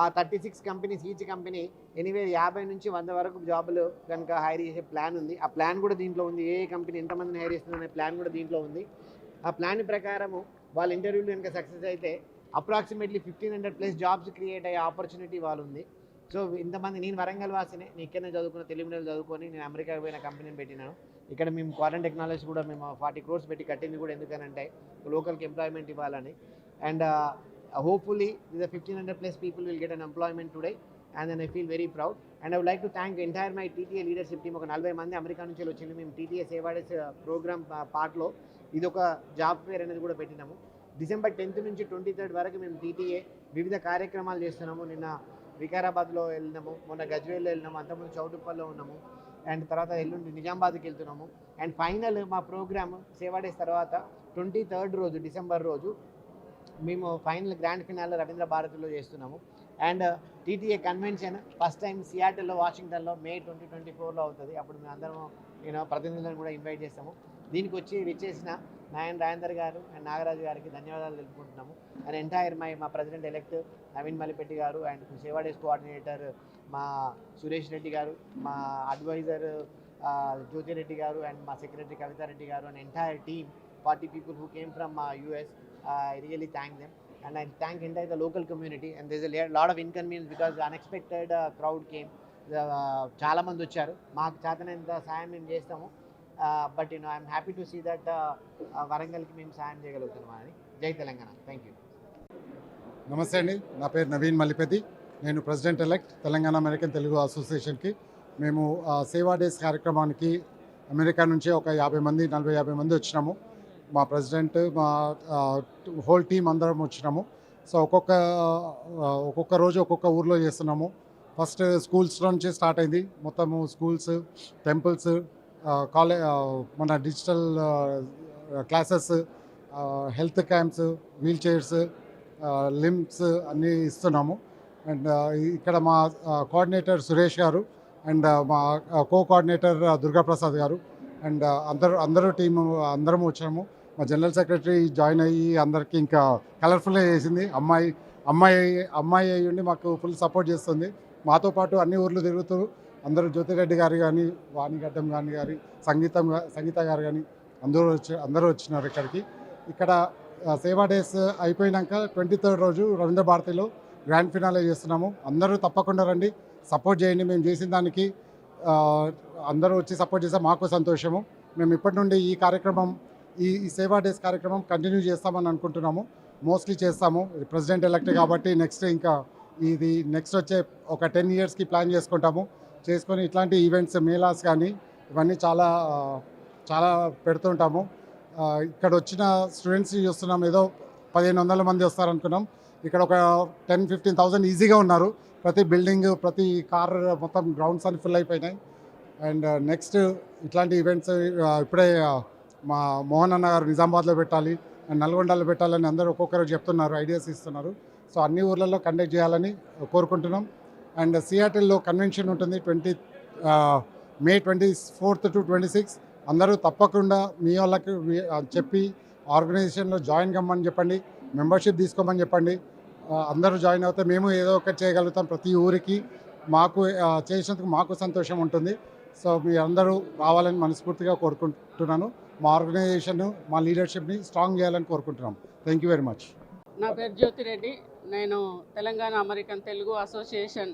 ఆ 36 కంపెనీస్ ఈచ్ కంపెనీ ఎనీవే 50 నుంచి 100 వరకు జాబులు కనుక హైర్ చేసే ప్లాన్ ఉంది. ఆ ప్లాన్ కూడా దీంట్లో ఉంది. ఏ కంపెనీ ఎంతమందిని హైర్ చేస్తుందనే ప్లాన్ కూడా దీంట్లో ఉంది. ఆ ప్లాన్ ప్రకారము వాళ్ళ ఇంటర్వ్యూలు కనుక సక్సెస్ అయితే అప్రాక్సిమేట్లీ 1,500+ జాబ్స్ క్రియేట్ అయ్యే ఆపర్చునిటీ వాళ్ళు ఉంది. సో ఇంతమంది, నేను వరంగల్ వాసినే, నేను ఇక్కడనే చదువుకున్న, తెలుగు మీడియం చదువుకొని నేను అమెరికాకి పోయిన కంపెనీని పెట్టినాను. ఇక్కడ మేము క్వారంటైన్ టెక్నాలజీ కూడా మేము 40 crores పెట్టి కట్టింది కూడా ఎందుకనంటే లోకల్కి ఎంప్లాయ్మెంట్ ఇవ్వాలని. And hopefully the 1500 plus people will get an employment today, and then I feel very proud. And I would like to thank entire my TTA leadership team. ఒక 40 మంది America నుంచి వచ్చింది. మేము TTA సేవా డేస్ ప్రోగ్రామ్ పార్ట్లో ఇది ఒక job fair అనేది కూడా పెట్టినాము. December 10th నుంచి 23rd వరకు మేము TTA వివిధ కార్యక్రమాలు చేస్తున్నాము. నిన్న వికారాబాద్లో వెళ్ళినాము, మొన్న గజ్వేల్లో వెళ్ళినాము, అంతకుముందు చౌటుప్పల్లో ఉన్నాము, అండ్ తర్వాత ఎల్లుండి నిజామాబాద్కి వెళ్తున్నాము. అండ్ ఫైనల్ మా ప్రోగ్రామ్ సేవా డేస్ తర్వాత 23rd రోజు డిసెంబర్ రోజు మేము ఫైనల్ గ్రాండ్ ఫినాల్ రవీంద్ర భారతిలో చేస్తున్నాము. And TTA convention first time సియాటిల్లో వాషింగ్టన్లో May 2024లో అవుతుంది. అప్పుడు మేము అందరం ప్రతినిధులను కూడా ఇన్వైట్ చేస్తాము. దీనికి వచ్చి విచ్చేసిన నాయన్ రాజేందర్ గారు అండ్ నాగరాజు గారికి ధన్యవాదాలు తెలుపుకుంటున్నాము. అండ్ ఎంటైర్ మా ప్రెసిడెంట్ ఎలెక్ట్ నవీన్ మల్లిపెట్టి గారు, అండ్ సేవా డేస్ కోఆర్డినేటర్ మా సురేష్ రెడ్డి గారు, మా అడ్వైజర్ జ్యోతిరెడ్డి గారు, అండ్ మా సెక్రటరీ కవితారెడ్డి గారు, and entire team 40 people who came from US. I really thank them, and I thank entire the local community. And there's a lot of inconvenience because unexpected crowd came. చాలా మంది వచ్చారు. మాకు చేతనంత సాయం మేము చేస్తాము. But I'm happy to see that వరంగల్కి మేము సాయం చేయగలుగుతున్నాం అని. జై తెలంగాణ. Thank you. నమస్తే అండి, నా పేరు నవీన్ మల్లిపెద్ది. నేను president elect Telangana American Telugu అసోసియేషన్కి. మేము సేవా డేస్ కార్యక్రమానికి అమెరికా నుంచి ఒక 40-50 మంది వచ్చినాము. మా ప్రెసిడెంట్, మా హోల్ టీం అందరం వచ్చినాము. సో ఒక్కొక్క రోజు ఒక్కొక్క ఊర్లో చేస్తున్నాము. ఫస్ట్ స్కూల్స్ నుంచి స్టార్ట్ అయింది. మొత్తము స్కూల్స్, టెంపుల్స్, మన digital classes, health camps, wheel chairs, limbs అన్నీ ఇస్తున్నాము. అండ్ ఇక్కడ మా కోఆర్డినేటర్ సురేష్ గారు అండ్ మా కోఆర్డినేటర్ దుర్గాప్రసాద్ గారు అండ్ అందరూ టీము అందరం వచ్చాము. మా జనరల్ సెక్రటరీ జాయిన్ అయ్యి అందరికీ ఇంకా కలర్ఫుల్గా చేసింది. అమ్మాయి అయ్యుండి మాకు ఫుల్ సపోర్ట్ చేస్తుంది. మాతో పాటు అన్ని ఊర్లు తిరుగుతూ అందరూ జ్యోతిరెడ్డి గారు కానీ, వాణిగడ్డం గారి సంగీత గారు కానీ అందరూ వచ్చినారు ఇక్కడికి. ఇక్కడ సేవా డేస్ అయిపోయినాక 23rd రోజు రవీంద్ర భారతిలో గ్రాండ్ ఫినాలే చేస్తున్నాము. అందరూ తప్పకుండా రండి, సపోర్ట్ చేయండి. మేము చేసిన దానికి అందరూ వచ్చి సపోర్ట్ చేస్తే మాకు సంతోషము. మేము ఇప్పటి నుండి ఈ కార్యక్రమం, ఈ సేవా డేస్ కార్యక్రమం కంటిన్యూ చేస్తామని అనుకుంటున్నాము. మోస్ట్లీ చేస్తాము. ప్రెసిడెంట్ ఎలక్ట్ కాబట్టి నెక్స్ట్ వచ్చే ఒక 10 yearsకి ప్లాన్ చేసుకొని ఇట్లాంటి ఈవెంట్స్, మేళాస్ కానీ ఇవన్నీ చాలా పెడుతుంటాము. ఇక్కడ వచ్చిన స్టూడెంట్స్ చూస్తున్నాం, ఏదో 1500 మంది వస్తారనుకున్నాం. ఇక్కడ ఒక 10-15,000 ఈజీగా ఉన్నారు. ప్రతి బిల్డింగ్, ప్రతి కార్, మొత్తం గ్రౌండ్స్ అన్ని ఫుల్ అయిపోయినాయి. అండ్ నెక్స్ట్ ఇట్లాంటి ఈవెంట్స్ ఇప్పుడే మా మోహన్ అన్న గారు నిజామాబాద్లో పెట్టాలి అండ్ నల్గొండలో పెట్టాలని అందరూ ఒక్కొక్కరు చెప్తున్నారు, ఐడియాస్ ఇస్తున్నారు. సో అన్ని ఊర్లలో కండక్ట్ చేయాలని కోరుకుంటున్నాం. అండ్ సియాటిల్లో కన్వెన్షన్ ఉంటుంది May 24th to 26. అందరూ తప్పకుండా మీ వాళ్ళకి చెప్పి ఆర్గనైజేషన్లో జాయిన్ కమ్మని చెప్పండి, మెంబర్షిప్ తీసుకోమని చెప్పండి. అందరూ జాయిన్ అవుతే మేము ఏదో ఒకటి చేయగలుగుతాం. ప్రతి ఊరికి మాకు చేసినందుకు మాకు సంతోషం ఉంటుంది. సో మీ అందరూ రావాలని మనస్ఫూర్తిగా కోరుకుంటున్నాను. మా ఆర్గనైజేషన్, మా లీడర్షిప్ని స్ట్రాంగ్ చేయాలని కోరుకుంటున్నాం. Thank you very much. నా పేరు జ్యోతిరెడ్డి. నేను Telangana American Telugu association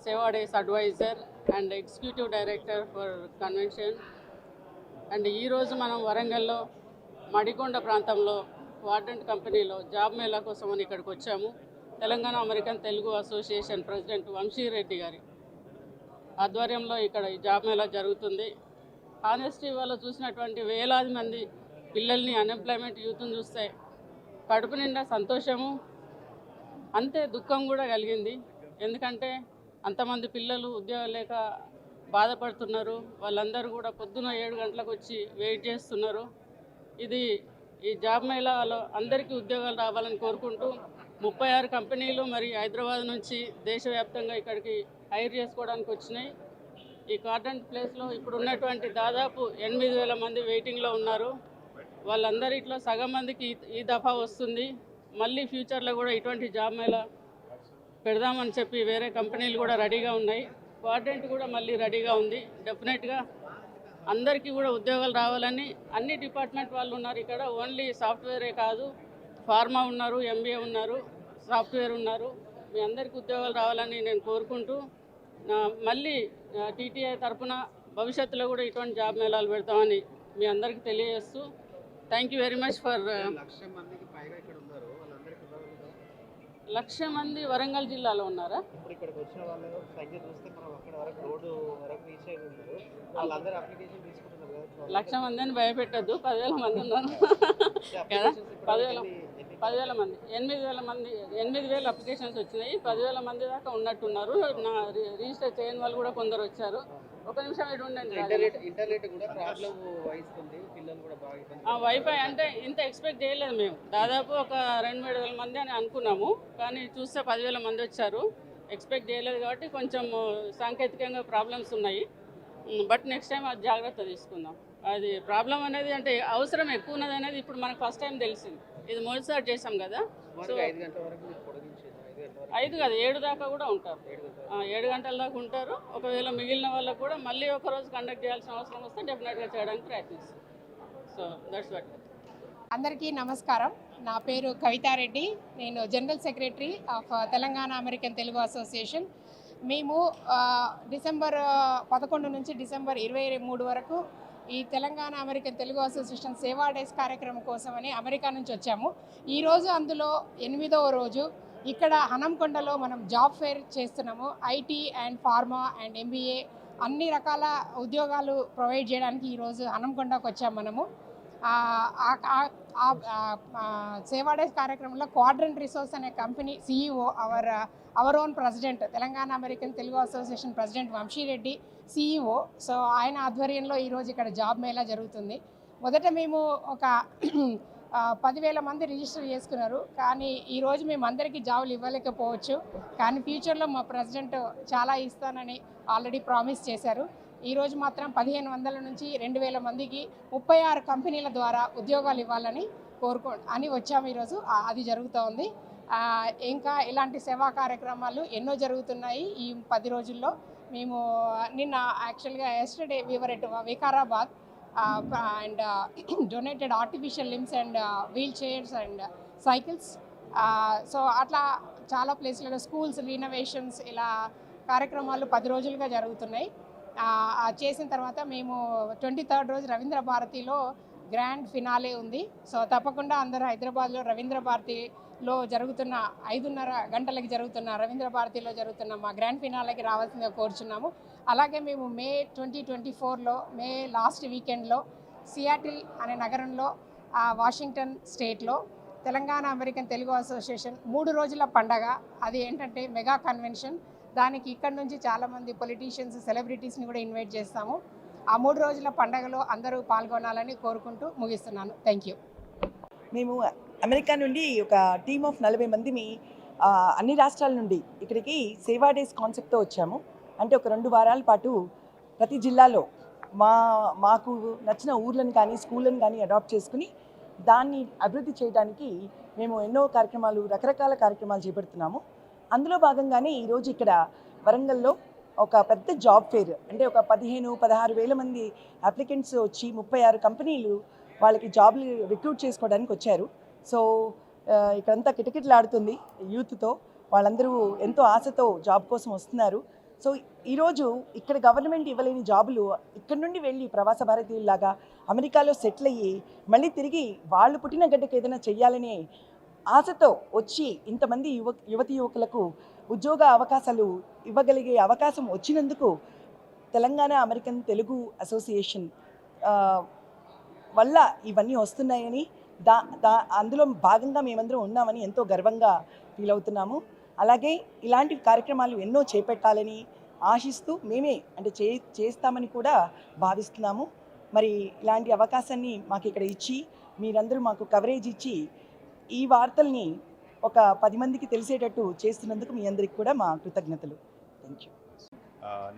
Seva days advisor and executive director for convention. And ఈరోజు మనం వరంగల్లో మడికొండ ప్రాంతంలో వార్డెంట్ కంపెనీలో జాబ్ మేళా కోసం అని ఇక్కడికి వచ్చాము. Telangana American Telugu Association president Vamsi Reddy గారి ఆధ్వర్యంలో ఇక్కడ ఈ జాబ్ మేళా జరుగుతుంది. హానెస్టీ వాళ్ళు చూసినటువంటి వేలాది మంది పిల్లల్ని, అన్ఎంప్లాయ్మెంట్ యూత్ని చూస్తే కడుపు నిండా సంతోషము, అంతే దుఃఖం కూడా కలిగింది. ఎందుకంటే అంతమంది పిల్లలు ఉద్యోగాలు లేక బాధపడుతున్నారు. వాళ్ళందరూ కూడా పొద్దున 7 గంటలకు వచ్చి వెయిట్ చేస్తున్నారు. ఈ జాబ్ మేళాలో అందరికీ ఉద్యోగాలు రావాలని కోరుకుంటూ 36 కంపెనీలు మరి హైదరాబాద్ నుంచి దేశవ్యాప్తంగా ఇక్కడికి హైర్ చేసుకోవడానికి వచ్చినాయి. ఈ కార్డెంట్ ప్లేస్లో ఇప్పుడు ఉన్నటువంటి దాదాపు 8,000 మంది వెయిటింగ్లో ఉన్నారు. వాళ్ళందరిట్లో సగం మందికి ఈ దఫా వస్తుంది. మళ్ళీ ఫ్యూచర్లో కూడా ఇటువంటి జాబ్ మేళా పెడదామని చెప్పి వేరే కంపెనీలు కూడా రెడీగా ఉన్నాయి. కార్డెంట్ కూడా మళ్ళీ రెడీగా ఉంది. డెఫినెట్గా అందరికీ కూడా ఉద్యోగాలు రావాలని అన్ని డిపార్ట్మెంట్ వాళ్ళు ఉన్నారు ఇక్కడ. ఓన్లీ సాఫ్ట్వేరే కాదు, ఫార్మా ఉన్నారు, MBA ఉన్నారు, సాఫ్ట్వేర్ ఉన్నారు. మీ అందరికీ ఉద్యోగాలు రావాలని నేను కోరుకుంటూ మళ్ళీ TTA తరఫున భవిష్యత్తులో కూడా ఇటువంటి జాబ్ మేళాలు పెడతామని మీ అందరికీ తెలియజేస్తూ thank you very much for 1,00,000 మంది వరంగల్ జిల్లాలో ఉన్నారా? ఇప్పుడు ఇక్కడికి వచ్చిన వాళ్ళ సంఖ్య చూస్తే మనం అక్కడ వరకు రోడ్డు వరకు రీచ్ అయి ఉన్నారు. వాళ్ళందరూ అప్లికేషన్ తీసుకుంటున్నారు కదా. 1,00,000 మంది అని భయపెట్టద్దు, 10,000 మంది ఉన్నారు కదా. 10,000 మంది 8,000 అప్లికేషన్స్ వచ్చినాయి. 10,000 మంది దాకా ఉన్నట్టున్నారు. నా రిజిస్టర్ చేయని వాళ్ళు కూడా కొందరు వచ్చారు. ఒక నిమిషం ఇటు ఉండండి. ఇంటర్నెట్ కూడా ప్రాబ్లం వహిస్తుంది, పిల్లలు కూడా బాగా ఇబ్బంది. వైఫై అంటే ఇంత ఎక్స్పెక్ట్ చేయలేదు మేము. దాదాపు ఒక 2,000-3,000 మంది అని అనుకున్నాము, కానీ చూస్తే 10,000 మంది వచ్చారు. ఎక్స్పెక్ట్ చేయలేదు కాబట్టి కొంచెం సాంకేతికంగా ప్రాబ్లమ్స్ ఉన్నాయి. బట్ నెక్స్ట్ టైం అది జాగ్రత్త తీసుకుందాం. అది ప్రాబ్లం అనేది అంటే అవసరం ఎక్కువ ఉన్నది అనేది ఇప్పుడు మనకు ఫస్ట్ టైం తెలిసింది. ఇది మొదటిసారి చేసాం కదా. సో 5 గంటల వరకు పొడిగించేది. 5 కాదు 7 దాకా కూడా ఉంటారు. 7 గంటల దాకా ఉంటారు. ఒకవేళ మిగిలిన వాళ్ళకు కూడా మళ్ళీ ఒక రోజు కండక్ట్ చేయాల్సిన అవసరం వస్తే డెఫినెట్గా చేయడానికి ప్రయత్నిస్తాం. So that's what. అందరికీ నమస్కారం. నా పేరు కవితారెడ్డి. నేను general secretary of Telangana American Telugu association. మేము డిసెంబర్ 11 నుంచి డిసెంబర్ 23 వరకు ఈ Telangana American Telugu association Seva days కార్యక్రమం కోసమని అమెరికా నుంచి వచ్చాము. ఈరోజు అందులో 8వ రోజు. ఇక్కడ హనంకొండలో మనం జాబ్ ఫేర్ చేస్తున్నాము. IT and pharma and MBA అన్ని రకాల ఉద్యోగాలు ప్రొవైడ్ చేయడానికి ఈరోజు హనంకొండకు వచ్చాము మనము. సేవా డేస్ కార్యక్రమంలో క్వాడ్రంట్ రిసోర్స్ అనే company CEO our own president, Telangana American Telugu Association president Vamsi Reddy CEO. So ఆయన ఆధ్వర్యంలో ఈరోజు ఇక్కడ జాబ్ మేళా జరుగుతుంది. మొదట మేము ఒక 10,000 మంది రిజిస్టర్ చేసుకున్నారు, కానీ ఈరోజు మేము అందరికీ జాబులు ఇవ్వలేకపోవచ్చు. కానీ ఫ్యూచర్లో మా ప్రెసిడెంట్ చాలా ఇస్తానని ఆల్రెడీ ప్రామిస్ చేశారు. ఈరోజు మాత్రం 1,500 నుంచి 2,000 మందికి 36 కంపెనీల ద్వారా ఉద్యోగాలు ఇవ్వాలని అని వచ్చాము ఈరోజు. అది జరుగుతూ ఉంది. ఇంకా ఇలాంటి సేవా కార్యక్రమాలు ఎన్నో జరుగుతున్నాయి ఈ 10 రోజుల్లో. మేము నిన్న యాక్చువల్గా yesterday we were at Vikarabad and donated artificial limbs and wheel chairs and cycles. So అట్లా చాలా ప్లేస్లలో స్కూల్స్ రీనోవేషన్స్ ఇలా కార్యక్రమాలు 10 రోజులుగా జరుగుతున్నాయి. చేసిన తర్వాత మేము 23rd రోజు రవీంద్ర భారతిలో గ్రాండ్ ఫినాలే ఉంది. సో తప్పకుండా అందరూ హైదరాబాద్లో రవీంద్ర భారతిలో జరుగుతున్న 5:30 గంటలకి జరుగుతున్న రవీంద్ర భారతిలో జరుగుతున్న మా గ్రాండ్ ఫినాలేకి రావాల్సిందిగా కోరుచున్నాము. అలాగే మేము మే 2024లో మే లాస్ట్ వీకెండ్లో సియాటిల్ అనే నగరంలో వాషింగ్టన్ స్టేట్లో తెలంగాణ అమెరికన్ తెలుగు అసోసియేషన్ 3 రోజుల పండగ. అది ఏంటంటే మెగా కన్వెన్షన్. దానికి ఇక్కడ నుంచి చాలామంది పొలిటీషియన్స్, సెలబ్రిటీస్ని కూడా ఇన్వైట్ చేస్తాము. ఆ 3 రోజుల పండగలో అందరూ పాల్గొనాలని కోరుకుంటూ ముగిస్తున్నాను. Thank you. మేము అమెరికా నుండి ఒక టీమ్ ఆఫ్ 40 మంది అన్ని రాష్ట్రాల నుండి ఇక్కడికి సేవా డేస్ కాన్సెప్ట్తో వచ్చాము. అంటే ఒక 2 వారాల పాటు ప్రతి జిల్లాలో మాకు నచ్చిన ఊర్లను కానీ స్కూళ్ళను కానీ అడాప్ట్ చేసుకుని దాన్ని అభివృద్ధి చేయడానికి మేము ఎన్నో కార్యక్రమాలు, రకరకాల కార్యక్రమాలు చేపడుతున్నాము. అందులో భాగంగానే ఈరోజు ఇక్కడ వరంగల్లో ఒక పెద్ద జాబ్ ఫేర్, అంటే ఒక 15-16 వేల మంది అప్లికెంట్స్ వచ్చి 36 కంపెనీలు వాళ్ళకి జాబ్లు రిక్రూట్ చేసుకోవడానికి వచ్చారు. సో ఇక్కడంతా కిటకిటలాడుతుంది యూత్తో. వాళ్ళందరూ ఎంతో ఆశతో జాబ్ కోసం వస్తున్నారు. సో ఈరోజు ఇక్కడ గవర్నమెంట్ ఇవ్వలేని జాబులు ఇక్కడ నుండి వెళ్ళి ప్రవాస భారతీయుల్లాగా అమెరికాలో సెటిల్ అయ్యి మళ్ళీ తిరిగి వాళ్ళు పుట్టిన గడ్డకు ఏదైనా చెయ్యాలనే ఆశతో వచ్చి ఇంతమంది యువతి యువకులకు ఉద్యోగ అవకాశాలు ఇవ్వగలిగే అవకాశం వచ్చినందుకు తెలంగాణ అమెరికన్ తెలుగు అసోసియేషన్ వల్ల ఇవన్నీ వస్తున్నాయని, అందులో భాగంగా మేమందరం ఉన్నామని ఎంతో గర్వంగా ఫీల్ అవుతున్నాము. అలాగే ఇలాంటి కార్యక్రమాలు ఎన్నో చేపట్టాలని ఆశిస్తూ మేమే అంటే చేస్తామని కూడా భావిస్తున్నాము. మరి ఇలాంటి అవకాశాన్ని మాకు ఇక్కడ ఇచ్చి మీరందరూ మాకు కవరేజ్ ఇచ్చి ఈ వార్తల్ని ఒక 10 మందికి తెలిసేటట్టు చేస్తున్నందుకు మీ అందరికి కూడా మా కృతజ్ఞతలు. Thank you.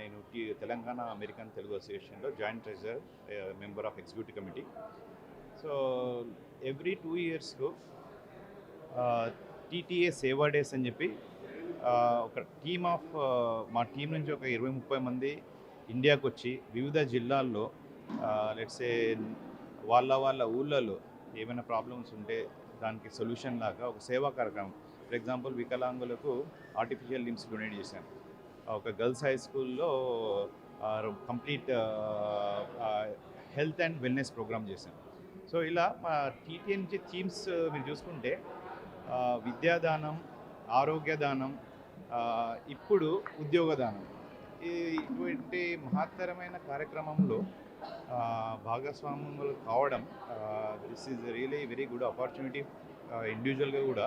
నేను తెలంగాణ అమెరికన్ తెలుగు అసోసియేషన్లో joint treasurer, member of executive committee. So every 2 ఇయర్స్కు టీటీఏ సేవా డేస్ అని చెప్పి ఒక టీమ్ ఆఫ్ మా టీం నుంచి ఒక 20-30 మంది ఇండియాకు వచ్చి వివిధ జిల్లాల్లో లెట్సే వాళ్ళ ఊళ్ళలో ఏమైనా ప్రాబ్లమ్స్ ఉంటే దానికి సొల్యూషన్ లాగా ఒక సేవా కార్యక్రమం. ఫర్ ఎగ్జాంపుల్ వికలాంగులకు ఆర్టిఫిషియల్ లిమ్స్ డొనేట్ చేశాను. ఒక గర్ల్స్ హై స్కూల్లో complete health and wellness program చేశాను. సో ఇలా మా టీటీఏ నుంచి థీమ్స్ మీరు చూసుకుంటే విద్యాదానం, ఆరోగ్యదానం, ఇప్పుడు ఉద్యోగదానం. ఇటువంటి మహత్తరమైన కార్యక్రమంలో భాగస్వాములు కావడం this is really very good opportunity ఇండివిజువల్గా కూడా.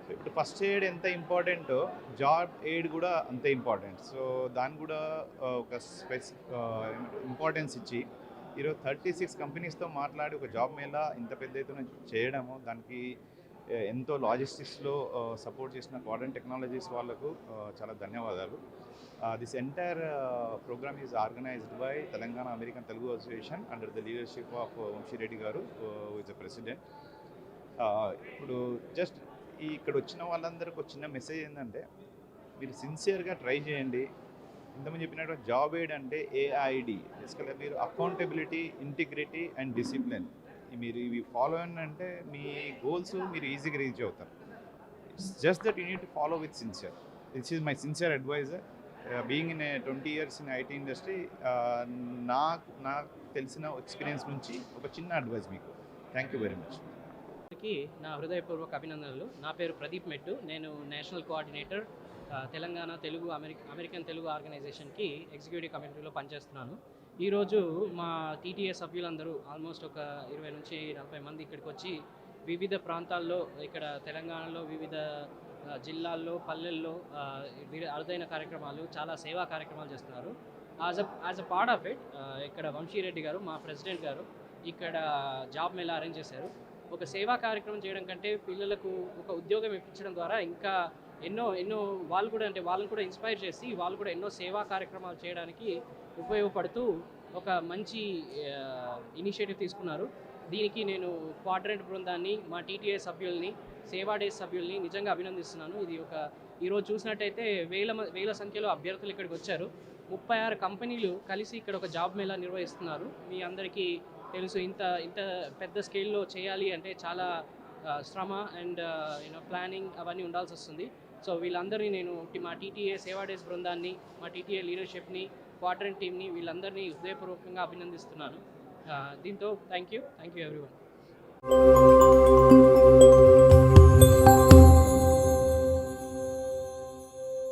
సో ఇప్పుడు ఫస్ట్ ఎయిడ్ ఎంత ఇంపార్టెంటో జాబ్ ఎయిడ్ కూడా అంతే ఇంపార్టెంట్. సో దాన్ని కూడా ఒక ఇంపార్టెన్స్ ఇచ్చి ఈరోజు 36 కంపెనీస్తో మాట్లాడి ఒక జాబ్ మేళా ఇంత పెద్ద ఎత్తున చేయడము, దానికి ఎంతో లాజిస్టిక్స్లో సపోర్ట్ చేసిన క్వాడ్రంట్ టెక్నాలజీస్ వాళ్ళకు చాలా ధన్యవాదాలు. This entire program is organized by Telangana American Telugu association under the leadership of Vamshireddy గారు, ఈజ్ ద ప్రెసిడెంట్. ఇప్పుడు జస్ట్ ఇక్కడ వచ్చిన వాళ్ళందరికీ ఒక చిన్న మెసేజ్ ఏంటంటే, మీరు సిన్సియర్గా ట్రై చేయండి. ఇంతకుముందు చెప్పినట్టు జాబ్ ఎయిడ్ అంటే ఏఐడి, బేసికల్గా మీరు అకౌంటబిలిటీ, ఇంటిగ్రిటీ అండ్ డిసిప్లిన్ మీరు ఇవి ఫాలో అంటే మీ గోల్స్ మీరు ఈజీగా రీచ్ అవుతారు. It's just that you need to follow with sincere. This is my sincere adviser. Being in 20 years in IT industry, నాకు తెలిసిన ఎక్స్పీరియన్స్ నుంచి ఒక చిన్న అడ్వైస్ మీకు. Thank you very much. నా హృదయపూర్వక అభినందనలు. నా పేరు ప్రదీప్ మెట్టు. నేను national coordinator Telangana Telugu American Telugu ఆర్గనైజేషన్కి ఎగ్జిక్యూటివ్ కమిటీలో పనిచేస్తున్నాను. ఈరోజు మా టీటీఏ సభ్యులందరూ ఆల్మోస్ట్ ఒక 20 నుంచి 40 మంది ఇక్కడికి వచ్చి వివిధ ప్రాంతాల్లో, ఇక్కడ తెలంగాణలో వివిధ జిల్లాల్లో, పల్లెల్లో అరుదైన కార్యక్రమాలు, చాలా సేవా కార్యక్రమాలు చేస్తున్నారు. As a part of it ఇక్కడ వంశీరెడ్డి గారు, మా ప్రెసిడెంట్ గారు, ఇక్కడ జాబ్ మేళా అరేంజ్ చేశారు. ఒక సేవా కార్యక్రమం చేయడం కంటే పిల్లలకు ఒక ఉద్యోగం ఇప్పించడం ద్వారా ఇంకా ఎన్నో వాళ్ళని కూడా ఇన్స్పైర్ చేసి వాళ్ళు కూడా ఎన్నో సేవా కార్యక్రమాలు చేయడానికి ఉపయోగపడుతూ ఒక మంచి ఇనిషియేటివ్ తీసుకున్నారు. దీనికి నేను క్వాడ్రంట్ బృందాన్ని, మా టీటీఏ సభ్యుల్ని, సేవా డేస్ సభ్యుల్ని నిజంగా అభినందిస్తున్నాను. ఇది ఈరోజు చూసినట్టయితే వేల సంఖ్యలో అభ్యర్థులు ఇక్కడికి వచ్చారు. 36 కంపెనీలు కలిసి ఇక్కడ ఒక జాబ్ మేళా నిర్వహిస్తున్నారు. మీ అందరికీ తెలుసు, ఇంత పెద్ద స్కేల్లో చేయాలి అంటే చాలా శ్రమ అండ్ ప్లానింగ్ అవన్నీ ఉండాల్సి వస్తుంది. సో వీళ్ళందరినీ నేను మా టీటీఏ సేవా డేస్ బృందాన్ని, మా టీటీఏ లీడర్షిప్ని, క్వాడ్రంట్ టీమ్ని, వీళ్ళందరినీ హృదయపూర్వకంగా అభినందిస్తున్నాను. దీంతో థ్యాంక్ యూ ఎవ్రీవన్.